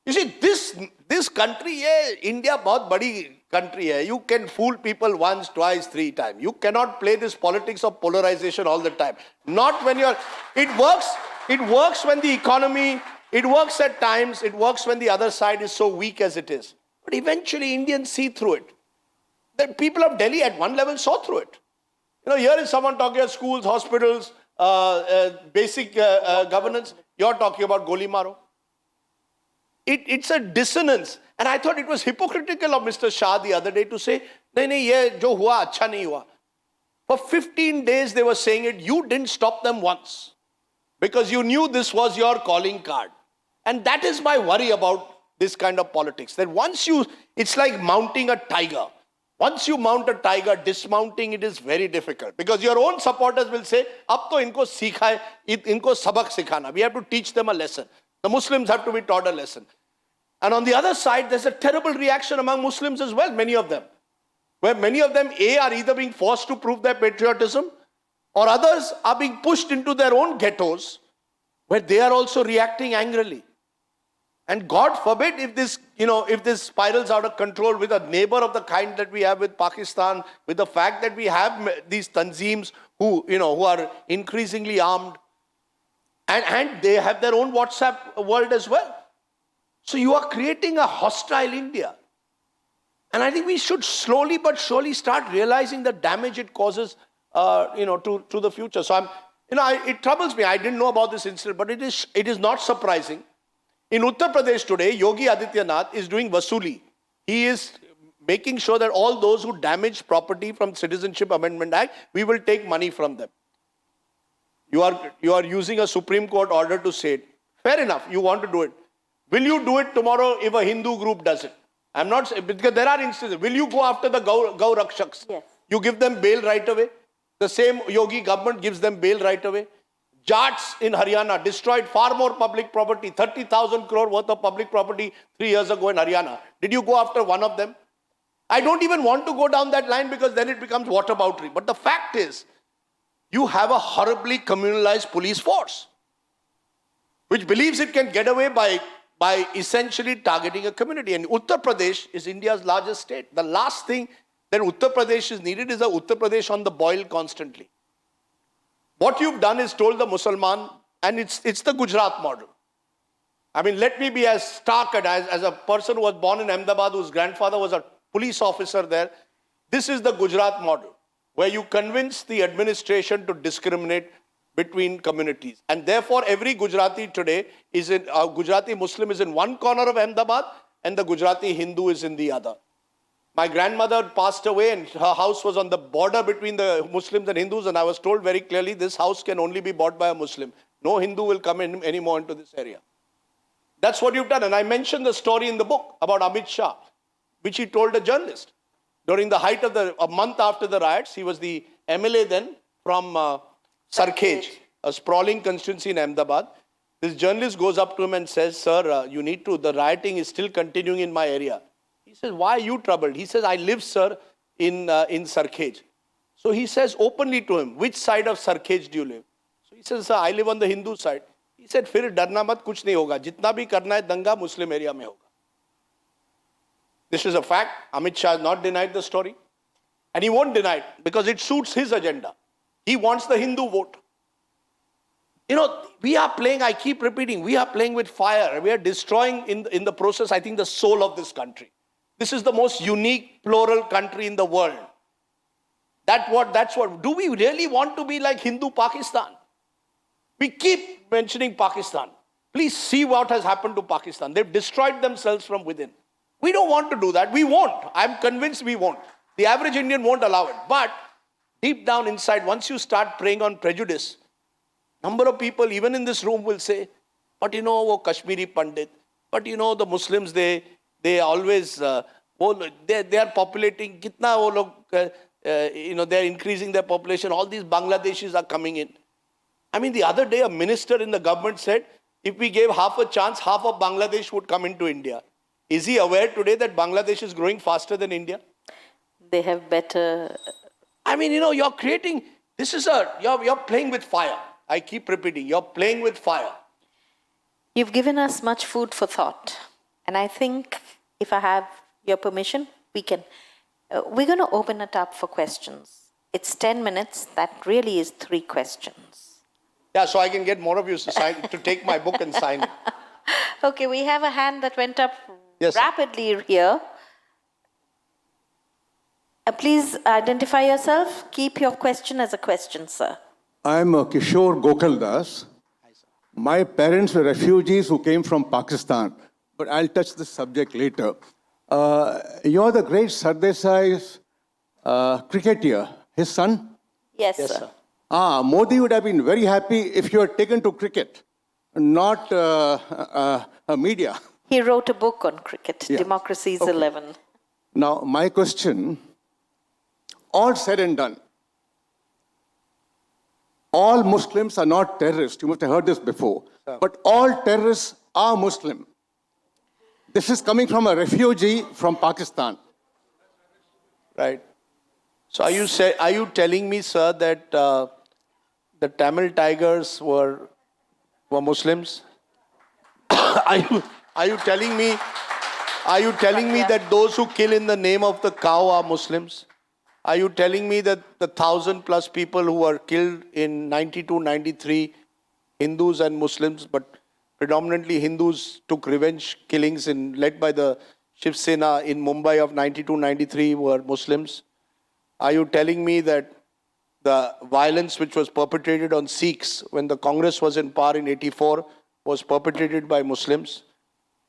You see, this country, India, bahut badi country hai. You can fool people once, twice, 3 times. You cannot play this politics of polarization all the time. Not when you're, it works when the economy, it works at times, it works when the other side is so weak as it is. But eventually Indians see through it. The people of Delhi at one level saw through it. You know, here is someone talking about schools, hospitals, basic governance. You're talking about Goli Maro. It's a dissonance. And I thought it was hypocritical of Mr. Shah the other day to say, nahi, ye jo hua, acha nahi hua. For 15 days they were saying it. You didn't stop them once. Because you knew this was your calling card. And that is my worry about this kind of politics. That once it's like mounting a tiger. Once you mount a tiger, dismounting it is very difficult. Because your own supporters will say, ab to inko sikha hai, inko sabak sikhana. We have to teach them a lesson. The Muslims have to be taught a lesson. And on the other side, there's a terrible reaction among Muslims as well, many of them. Where many of them, are either being forced to prove their patriotism, or others are being pushed into their own ghettos, where they are also reacting angrily. And God forbid if this spirals out of control with a neighbor of the kind that we have with Pakistan, with the fact that we have these tanzeems who are increasingly armed, and they have their own WhatsApp world as well. So you are creating a hostile India. And I think we should slowly but surely start realizing the damage it causes, to the future. So it troubles me. I didn't know about this incident, but it is not surprising. In Uttar Pradesh today, Yogi Adityanath is doing Vasuli. He is making sure that all those who damage property from Citizenship Amendment Act, we will take money from them. You are using a Supreme Court order to say it. Fair enough, you want to do it. Will you do it tomorrow if a Hindu group does it? I'm not saying, because there are instances. Will you go after the Gau Rakshaks? Yes. You give them bail right away. The same Yogi government gives them bail right away. Jats in Haryana destroyed far more public property, 30,000 crore worth of public property 3 years ago in Haryana. Did you go after one of them? I don't even want to go down that line because then it becomes whataboutery. But the fact is, you have a horribly communalized police force, which believes it can get away by by essentially targeting a community. And Uttar Pradesh is India's largest state. The last thing that Uttar Pradesh is needed is a Uttar Pradesh on the boil constantly. What you've done is told the Musalman, and it's the Gujarat model. I mean, let me be as stark as a person who was born in Ahmedabad, whose grandfather was a police officer there. This is the Gujarat model, where you convince the administration to discriminate between communities. And therefore, every Gujarati today is in, Gujarati Muslim is in one corner of Ahmedabad, and the Gujarati Hindu is in the other. My grandmother passed away, and her house was on the border between the Muslims and Hindus, and I was told very clearly, this house can only be bought by a Muslim. No Hindu will come in anymore into this area. That's what you've done. And I mentioned the story in the book about Amit Shah, which he told a journalist. During the height of a month after the riots, he was the MLA then from Sarkhej, a sprawling constituency in Ahmedabad. This journalist goes up to him and says, sir, you need to, the rioting is still continuing in my area. He says, why are you troubled? He says, I live, sir, in Sarkhej. So he says openly to him, which side of Sarkhej do you live? So he says, sir, I live on the Hindu side. He said, फिर डरना मत, कुछ नहीं होगा. जितना भी करना है दंगा मुस्लिम एरिया में होगा. This is a fact. Amit Shah has not denied the story. And he won't deny it because it suits his agenda. He wants the Hindu vote. You know, we are playing, I keep repeating, we are playing with fire. We are destroying in the process, I think, the soul of this country. This is the most unique, plural country in the world. That's what. Do we really want to be like Hindu Pakistan? We keep mentioning Pakistan. Please see what has happened to Pakistan. They've destroyed themselves from within. We don't want to do that. We won't. I'm convinced we won't. The average Indian won't allow it. But deep down inside, once you start preying on prejudice, number of people, even in this room, will say, but you know, wo Kashmiri Pandit, but you know, the Muslims, they always, they are populating, kitna wo log, you know, they're increasing their population. All these Bangladeshis are coming in. I mean, the other day, a minister in the government said, if we gave half a chance, half of Bangladesh would come into India. Is he aware today that Bangladesh is growing faster than India? They have better... I mean, you know, you're creating, you're playing with fire. I keep repeating, you're playing with fire. You've given us much food for thought. And I think, if I have your permission, we can... we're going to open it up for questions. It's 10 minutes. That really is 3 questions. Yeah, so I can get more of you to take my book and sign it. Okay, we have a hand that went up Yes, rapidly here. Please identify yourself. Keep your question as a question, sir. I'm Kishore Gokaldas. My parents were refugees who came from Pakistan, but I'll touch this subject later. You're the great Sardesai's cricketer, his son? Yes, Yes, sir. sir. Modi would have been very happy if you had taken to cricket, not media. He wrote a book on cricket, Yeah. Democracy is Okay. 11. Now, my question, all said and done, all Muslims are not terrorists. You must have heard this before. But all terrorists are Muslim. This is coming from a refugee from Pakistan. Right. So are you telling me, sir, that the Tamil Tigers were Muslims? Are you telling me that those who kill in the name of the cow are Muslims? Are you telling me that the 1,000+ people who were killed in 92, 93, Hindus and Muslims, but predominantly Hindus, took revenge killings led by the Shiv Sena in Mumbai of 92, 93 were Muslims? Are you telling me that the violence which was perpetrated on Sikhs when the Congress was in power in 84 was perpetrated by Muslims?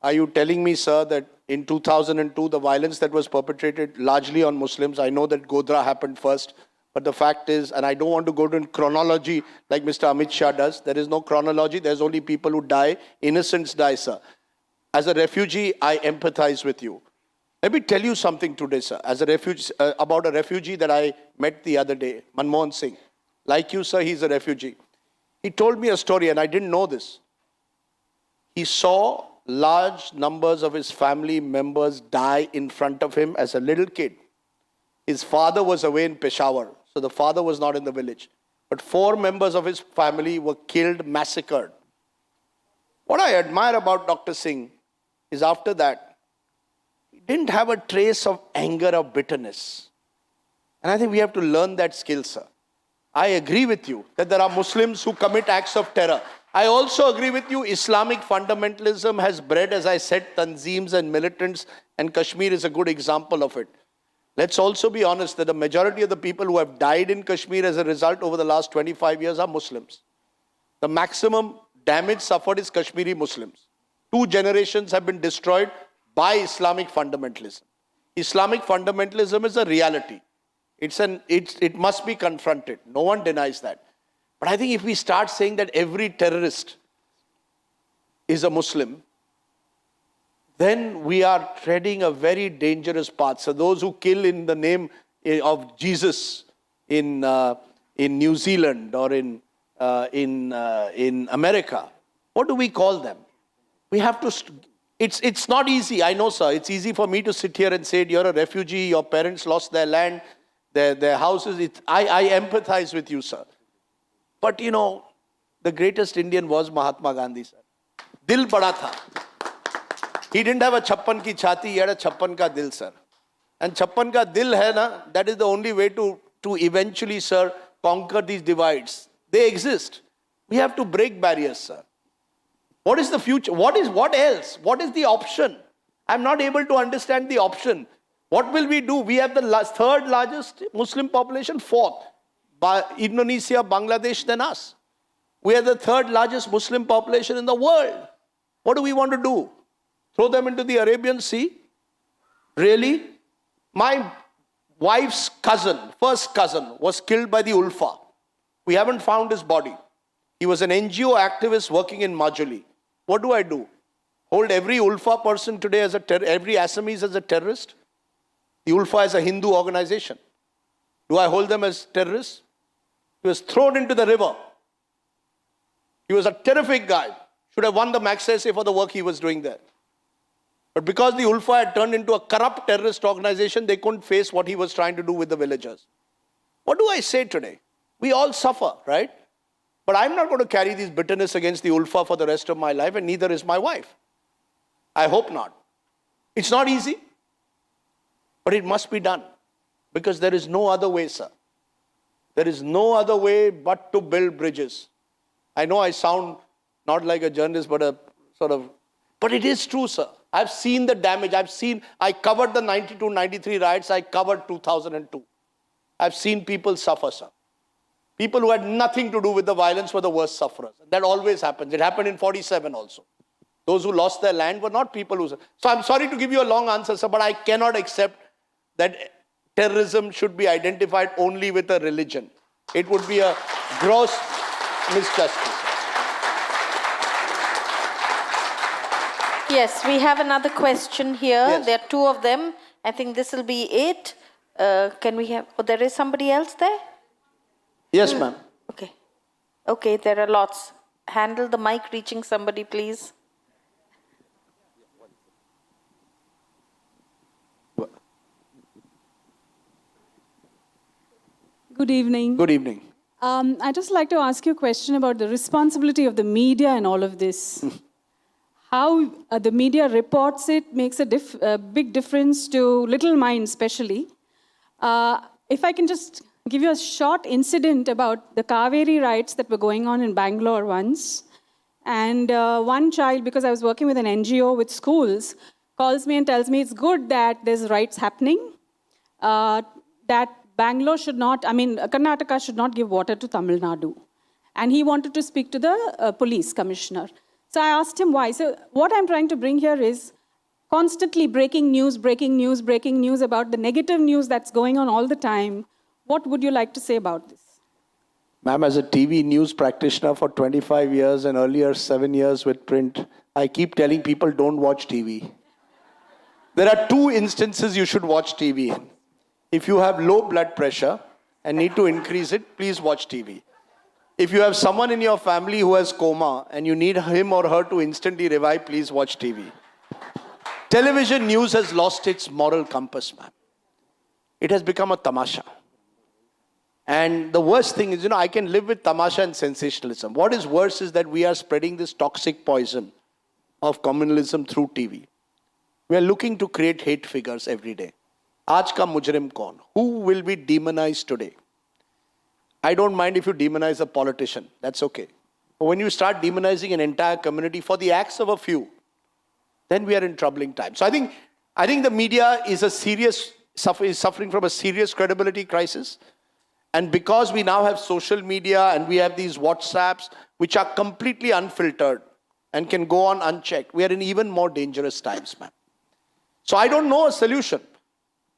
Are you telling me, sir, that in 2002, the violence that was perpetrated largely on Muslims, I know that Godhra happened first, but the fact is, and I don't want to go to chronology like Mr. Amit Shah does, there is no chronology, there's only people who die, innocents die, sir. As a refugee, I empathize with you. Let me tell you something today, sir, as a refugee, about a refugee that I met the other day, Manmohan Singh. Like you, sir, he's a refugee. He told me a story, and I didn't know this. He saw large numbers of his family members die in front of him as a little kid. His father was away in Peshawar, so the father was not in the village. But 4 members of his family were killed, massacred. What I admire about Dr. Singh, is after that, he didn't have a trace of anger or bitterness. And I think we have to learn that skill, sir. I agree with you that there are Muslims who commit acts of terror. I also agree with you, Islamic fundamentalism has bred, as I said, tanzeems and militants, and Kashmir is a good example of it. Let's also be honest that the majority of the people who have died in Kashmir as a result over the last 25 years are Muslims. The maximum damage suffered is Kashmiri Muslims. 2 generations have been destroyed by Islamic fundamentalism. Islamic fundamentalism is a reality. It must be confronted. No one denies that. But I think if we start saying that every terrorist is a Muslim, then we are treading a very dangerous path. So those who kill in the name of Jesus in New Zealand or in America, what do we call them? We have to. It's not easy. I know, sir. It's easy for me to sit here and say you're a refugee. Your parents lost their land, their houses. I empathize with you, sir. But you know, the greatest Indian was Mahatma Gandhi, sir. Dil bada tha. He didn't have a chappan ki chhati, he had a chappan ka dil, sir. And chappan ka dil hai na, that is the only way to eventually, sir, conquer these divides. They exist. We have to break barriers, sir. What is the future? What else? What is the option? I'm not able to understand the option. What will we do? We have the 3rd largest Muslim population, 4th. By Indonesia, Bangladesh, than us. We are the 3rd largest Muslim population in the world. What do we want to do? Throw them into the Arabian Sea? Really? My wife's cousin, first cousin, was killed by the Ulfa. We haven't found his body. He was an NGO activist working in Majuli. What do? Hold every Ulfa person today as every Assamese as a terrorist? The Ulfa is a Hindu organization. Do I hold them as terrorists? He was thrown into the river. He was a terrific guy. Should have won the Magsaysay for the work he was doing there. But because the Ulfa had turned into a corrupt terrorist organization, they couldn't face what he was trying to do with the villagers. What do I say today? We all suffer, right? But I'm not going to carry this bitterness against the Ulfa for the rest of my life, and neither is my wife. I hope not. It's not easy, but it must be done. Because there is no other way, sir. There is no other way but to build bridges. I know I sound not like a journalist, but but it is true, sir. I've seen the damage. I covered the 92-93 riots. I covered 2002. I've seen people suffer, sir. People who had nothing to do with the violence were the worst sufferers. That always happens. It happened in 47 also. Those who lost their land were not people who... So I'm sorry to give you a long answer, sir, but I cannot accept that terrorism should be identified only with a religion. It would be a gross misjustice. Yes, we have another question here. Yes. There are 2 of them. I think this will be it. Can we have... Oh, there is somebody else there? Yes, ma'am. Okay. Okay, there are lots. Handle the mic reaching somebody, please. Good evening. Good evening. I'd just like to ask you a question about the responsibility of the media in all of this. How the media reports it makes a big difference to little minds especially. If I can just give you a short incident about the Kaveri riots that were going on in Bangalore once. And one child, because I was working with an NGO with schools, calls me and tells me it's good that there's riots happening, that Bangalore should not, Karnataka should not give water to Tamil Nadu. And he wanted to speak to the police commissioner. So I asked him why. So what I'm trying to bring here is constantly breaking news about the negative news that's going on all the time. What would you like to say about this? Ma'am, as a TV news practitioner for 25 years and earlier 7 years with print, I keep telling people don't watch TV. There are 2 instances you should watch TV in. If you have low blood pressure and need to increase it, please watch TV. If you have someone in your family who has coma and you need him or her to instantly revive, please watch TV. Television news has lost its moral compass, ma'am. It has become a tamasha. And the worst thing is, I can live with tamasha and sensationalism. What is worse is that we are spreading this toxic poison of communalism through TV. We are looking to create hate figures every day. Aaj ka mujrim kaun? Who will be demonized today? I don't mind if you demonize a politician. That's okay. But when you start demonizing an entire community for the acts of a few, then we are in troubling times. So I think the media is suffering from a serious credibility crisis. And because we now have social media and we have these WhatsApps, which are completely unfiltered and can go on unchecked, we are in even more dangerous times, ma'am. So I don't know a solution.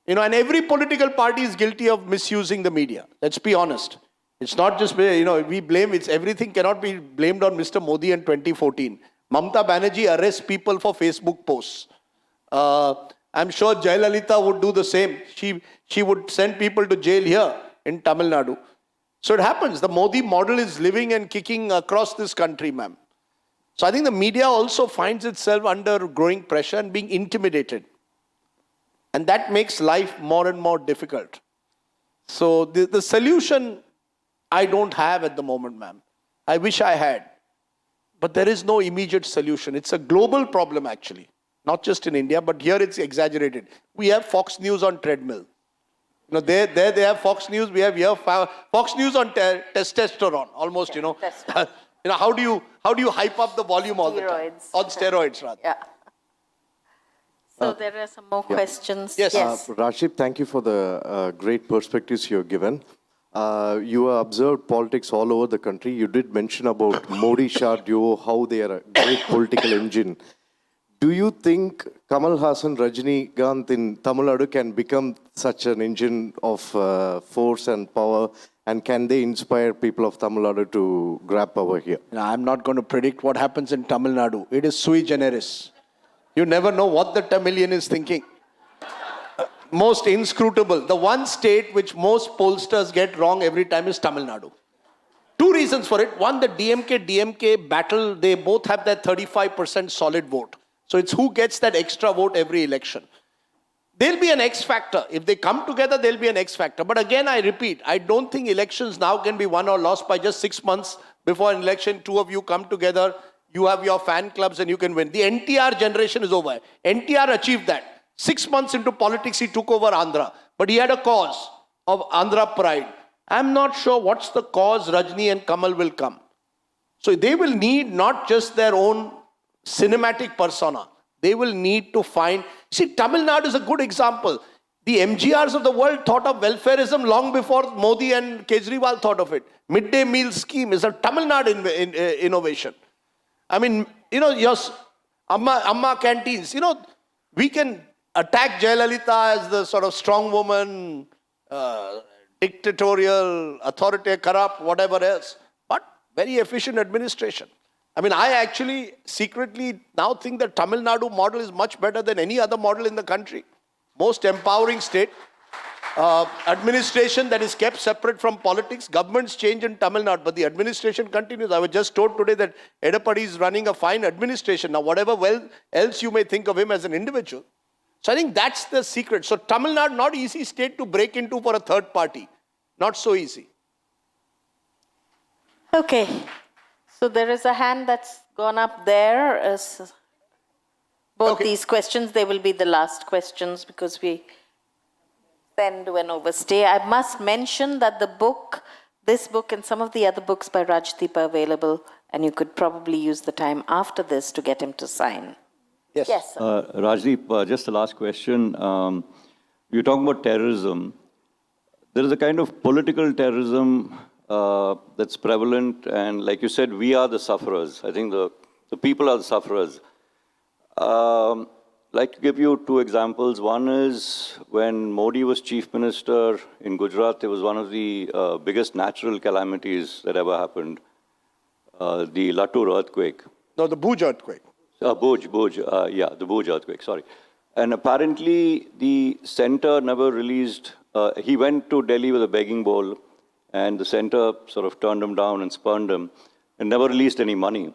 And every political party is guilty of misusing the media. Let's be honest. It's not just, we blame, everything cannot be blamed on Mr. Modi in 2014. Mamata Banerjee arrests people for Facebook posts. I'm sure Jayalalitha would do the same. She would send people to jail here in Tamil Nadu. So it happens. The Modi model is living and kicking across this country, ma'am. So I think the media also finds itself under growing pressure and being intimidated. And that makes life more and more difficult. So the solution I don't have at the moment, ma'am. I wish I had. But there is no immediate solution. It's a global problem, actually. Not just in India, but here it's exaggerated. We have Fox News on treadmill. There they have Fox News. We have here Fox News on testosterone, almost, How do you hype up the volume all the time? On steroids, rather. Yeah. So there are some more questions. Yes. Rajdeep, thank you for the great perspectives you have given. You have observed politics all over the country. You did mention about Modi-Shah duo, how they are a great political engine. Do you think Kamal Hassan, Rajinikanth in Tamil Nadu can become such an engine of force and power? And can they inspire people of Tamil Nadu to grab power here? I'm not going to predict what happens in Tamil Nadu. It is sui generis. You never know what the Tamilian is thinking. Most inscrutable. The one state which most pollsters get wrong every time is Tamil Nadu. Two reasons for it. One, the DMK battle, they both have that 35% solid vote. So it's who gets that extra vote every election. There'll be an X factor. If they come together, there'll be an X factor. But again, I repeat, I don't think elections now can be won or lost by just 6 months before an election. Two of you come together, you have your fan clubs and you can win. The NTR generation is over. NTR achieved that. 6 months into politics, he took over Andhra. But he had a cause of Andhra pride. I'm not sure what's the cause Rajni and Kamal will come. So they will need not just their own cinematic persona. They will need to find... See, Tamil Nadu is a good example. The MGRs of the world thought of welfareism long before Modi and Kejriwal thought of it. Midday meal scheme is a Tamil Nadu innovation. I mean, your Amma canteens, we can attack Jayalalitha as the sort of strong woman, dictatorial, authoritarian, corrupt, whatever else. But very efficient administration. I mean, I actually secretly now think that Tamil Nadu model is much better than any other model in the country. Most empowering state. Administration that is kept separate from politics. Governments change in Tamil Nadu, but the administration continues. I was just told today that Edapadi is running a fine administration. Now, whatever else you may think of him as an individual. So I think that's the secret. So Tamil Nadu, not easy state to break into for a third party. Not so easy. Okay. So there is a hand that's gone up there. Both these questions, they will be the last questions because we then do an overstay. I must mention that this book and some of the other books by Rajdeep are available, and you could probably use the time after this to get him to sign. Yes. Yes, sir. Rajdeep, just the last question. You're talking about terrorism. There is a kind of political terrorism that's prevalent, and like you said, we are the sufferers. I think the people are the sufferers. Like to give you two examples. One is when Modi was chief minister in Gujarat, it was one of the biggest natural calamities that ever happened. The Latur earthquake. No, the Bhuj earthquake. The Bhuj earthquake, sorry. And apparently the center never released, he went to Delhi with a begging bowl and the center sort of turned him down and spurned him and never released any money.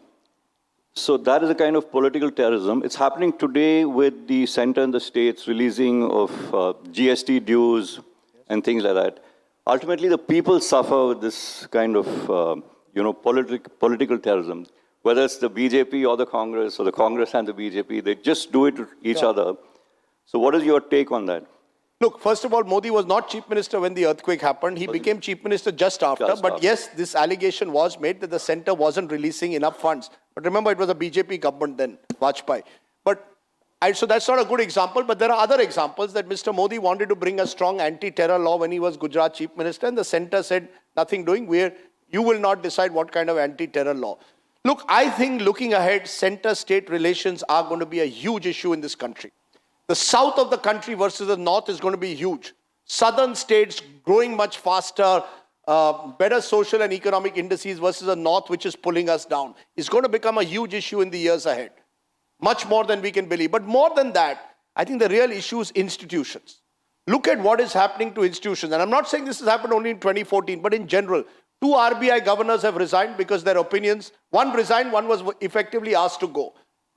So that is a kind of political terrorism. It's happening today with the center and the states releasing of GST dues and things like that. Ultimately, the people suffer with this kind of, political terrorism. Whether it's the BJP or the Congress and the BJP, they just do it to each other. So what is your take on that? Look, first of all, Modi was not chief minister when the earthquake happened. He became chief minister just after. Just But after. yes, this allegation was made that the center wasn't releasing enough funds. But remember, it was a BJP government then, Vajpayee. So that's not a good example, but there are other examples that Mr. Modi wanted to bring a strong anti-terror law when he was Gujarat chief minister, and the center said, nothing doing, you will not decide what kind of anti-terror law. Look, I think looking ahead, center-state relations are going to be a huge issue in this country. The south of the country versus the north is going to be huge. Southern states growing much faster, better social and economic indices versus the north, which is pulling us down, is going to become a huge issue in the years ahead. Much more than we can believe. But more than that, I think the real issue is institutions. Look at what is happening to institutions. And I'm not saying this has happened only in 2014, but in general, 2 RBI governors have resigned because their opinions, one resigned, one was effectively asked to go.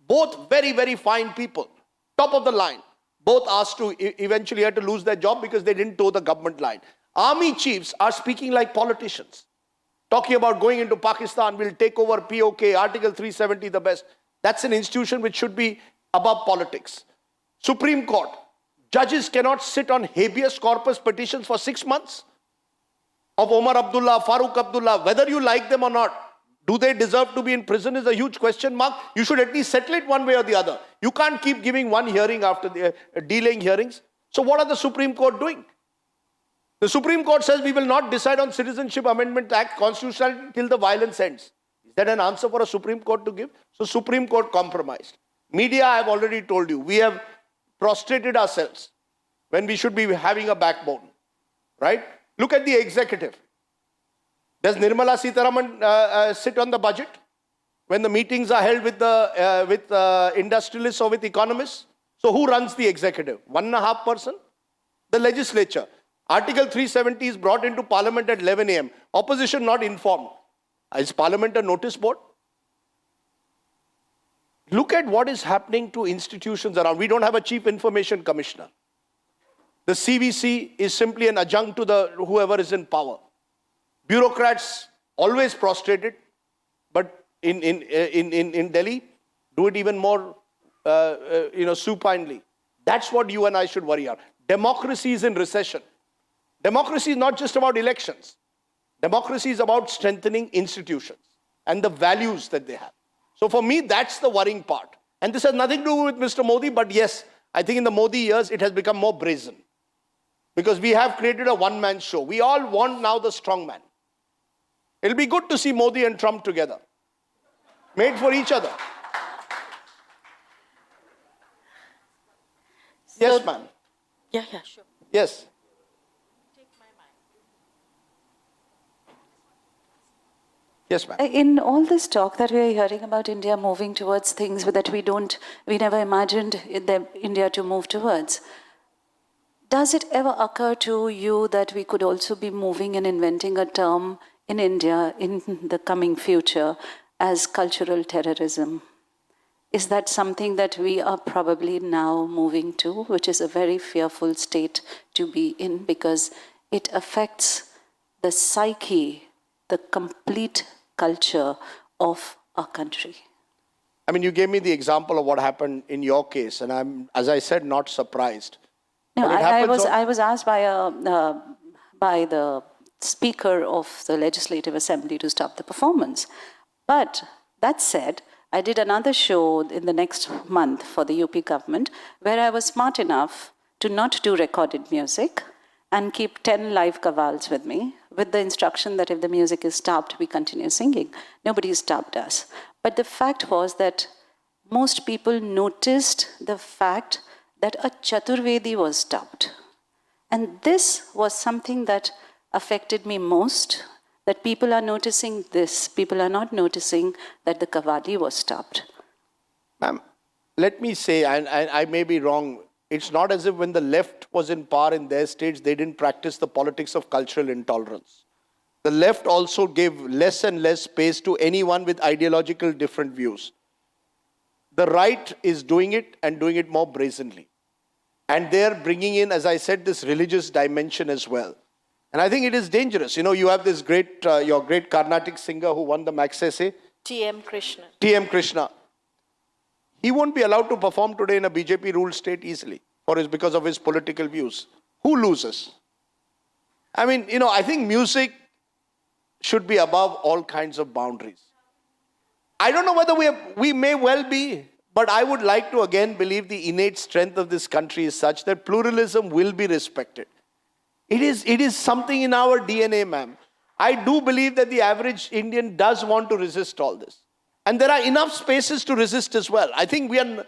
Both very, very fine people, top of the line. Both asked to eventually had to lose their job because they didn't toe the government line. Army chiefs are speaking like politicians, talking about going into Pakistan, we'll take over POK, Article 370, the best. That's an institution which should be above politics. Supreme Court, judges cannot sit on habeas corpus petitions for 6 months of Omar Abdullah, Farooq Abdullah, whether you like them or not. Do they deserve to be in prison is a huge question mark. You should at least settle it one way or the other. You can't keep giving one hearing after the delaying hearings. So what are the Supreme Court doing? The Supreme Court says we will not decide on Citizenship Amendment Act constitutionality till the violence ends. Is that an answer for a Supreme Court to give? So Supreme Court compromised. Media, I have already told you, we have prostrated ourselves when we should be having a backbone, right? Look at the executive. Does Nirmala Sitharaman sit on the budget when the meetings are held with industrialists or with economists? So who runs the executive? 1.5%? The legislature. Article 370 is brought into Parliament at 11 a.m. Opposition not informed. Is Parliament a notice board? Look at what is happening to institutions around. We don't have a chief information commissioner. The CVC is simply an adjunct to whoever is in power. Bureaucrats always prostrated, but in Delhi, do it even more supinely. That's what you and I should worry about. Democracy is in recession. Democracy is not just about elections. Democracy is about strengthening institutions and the values that they have. So for me, that's the worrying part. And this has nothing to do with Mr. Modi, but yes, I think in the Modi years, it has become more brazen. Because we have created a one-man show. We all want now the strong man. It'll be good to see Modi and Trump together. Made for each other. Yes, ma'am. Yeah, sure. Yes. Yes, ma'am. In all this talk that we are hearing about India moving towards things that we never imagined India to move towards, does it ever occur to you that we could also be moving and inventing a term in India in the coming future as cultural terrorism? Is that something that we are probably now moving to, which is a very fearful state to be in because it affects the psyche, the complete culture of our country? I mean, you gave me the example of what happened in your case, and I'm, as I said, not surprised. No, But it I was asked by the Speaker of the Legislative Assembly to stop the performance. But that said, I did another show in the next month for the UP government where I was smart enough to not do recorded music and keep 10 live kavals with me with the instruction that if the music is stopped, we continue singing. Nobody stopped us. But the fact was that most people noticed the fact that a Chaturvedi was stopped. And this was something that affected me most, that people are noticing this. People are not noticing that the Kavali was stopped. Ma'am, let me say, and I may be wrong, it's not as if when the left was in power in their states, they didn't practice the politics of cultural intolerance. The left also gave less and less space to anyone with ideological different views. The right is doing it and doing it more brazenly. And they're bringing in, as I said, this religious dimension as well. And I think it is dangerous. You know, you have this your great Carnatic singer who won the Magsaysay. T.M. Krishna. T.M. Krishna. He won't be allowed to perform today in a BJP-ruled state easily. because of his political views. Who loses? I mean, I think music should be above all kinds of boundaries. I don't know whether we may well be, but I would like to again believe the innate strength of this country is such that pluralism will be respected. It is something in our DNA, ma'am. I do believe that the average Indian does want to resist all this. And there are enough spaces to resist as well. I think we are,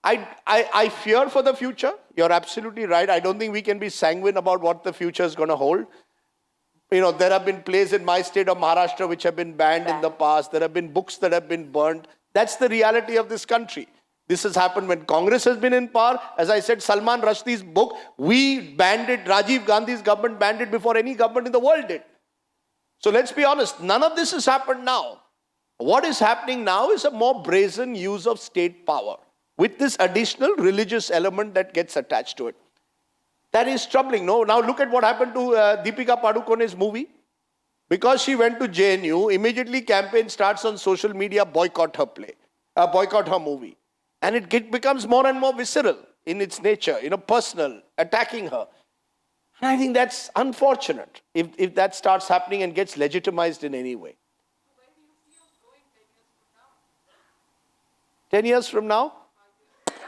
I fear for the future. You're absolutely right. I don't think we can be sanguine about what the future is going to hold. There have been plays in my state of Maharashtra which have been banned in the past. There have been books that have been burned. That's the reality of this country. This has happened when Congress has been in power. As I said, Salman Rushdie's book, we banned it. Rajiv Gandhi's government banned it before any government in the world did. So let's be honest, none of this has happened now. What is happening now is a more brazen use of state power with this additional religious element that gets attached to it. That is troubling. No, now look at what happened to Deepika Padukone's movie. Because she went to JNU, immediately campaign starts on social media, boycott her movie. And it becomes more and more visceral in its nature, personal, attacking her. And I think that's unfortunate if that starts happening and gets legitimized in any way. 10 years from now?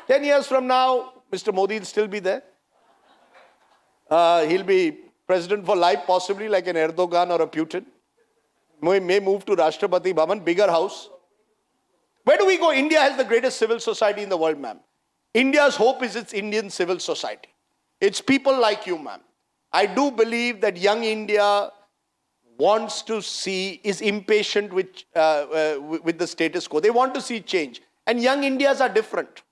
10 years from now, Mr. Modi will still be there. He'll be president for life, possibly like an Erdogan or a Putin. May move to Rashtrapati Bhavan, bigger house. Where do we go? India has the greatest civil society in the world, ma'am. India's hope is its Indian civil society. It's people like you, ma'am. I do believe that young India is impatient with the status quo. They want to see change. And young Indias are different.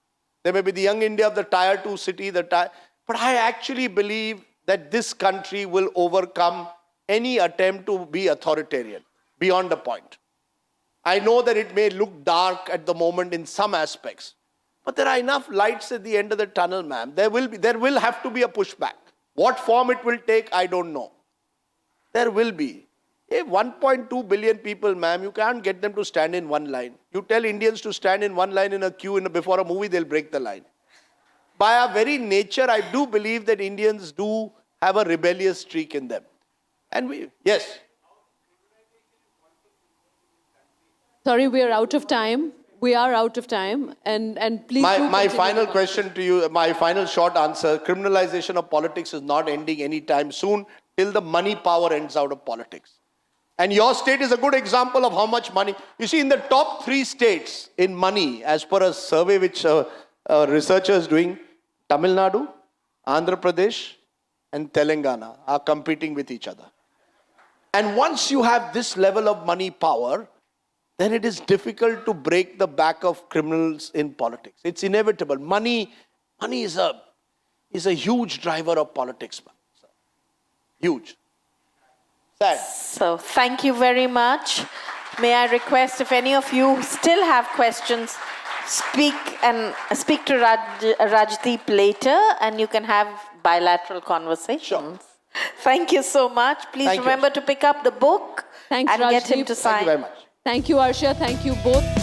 There may be the young India of the Tier 2 city, but I actually believe that this country will overcome any attempt to be authoritarian beyond a point. I know that it may look dark at the moment in some aspects, but there are enough lights at the end of the tunnel, ma'am. There will have to be a pushback. What form it will take, I don't know. There will be. 1.2 billion people, ma'am, you can't get them to stand in one line. You tell Indians to stand in one line in a queue before a movie, they'll break the line. By our very nature, I do believe that Indians do have a rebellious streak in them. Yes. Sorry, we are out of time. We are out of time. And please My final question to you, my final short answer, criminalization of politics is not ending anytime soon till the money power ends out of politics. And your state is a good example of how much money. You see, in the top 3 states in money, as per a survey which researchers doing, Tamil Nadu, Andhra Pradesh, and Telangana are competing with each other. And once you have this level of money power, then it is difficult to break the back of criminals in politics. It's inevitable. Money is a huge driver of politics. Huge. Sad. So thank you very much. May I request if any of you still have questions, speak to Rajdeep later, and you can have bilateral conversations. Sure. Thank you so much. Please remember to pick up the book Thanks, and get him Rajdeep. to sign. Thank you very much. Thank you, Arsha. Thank you both.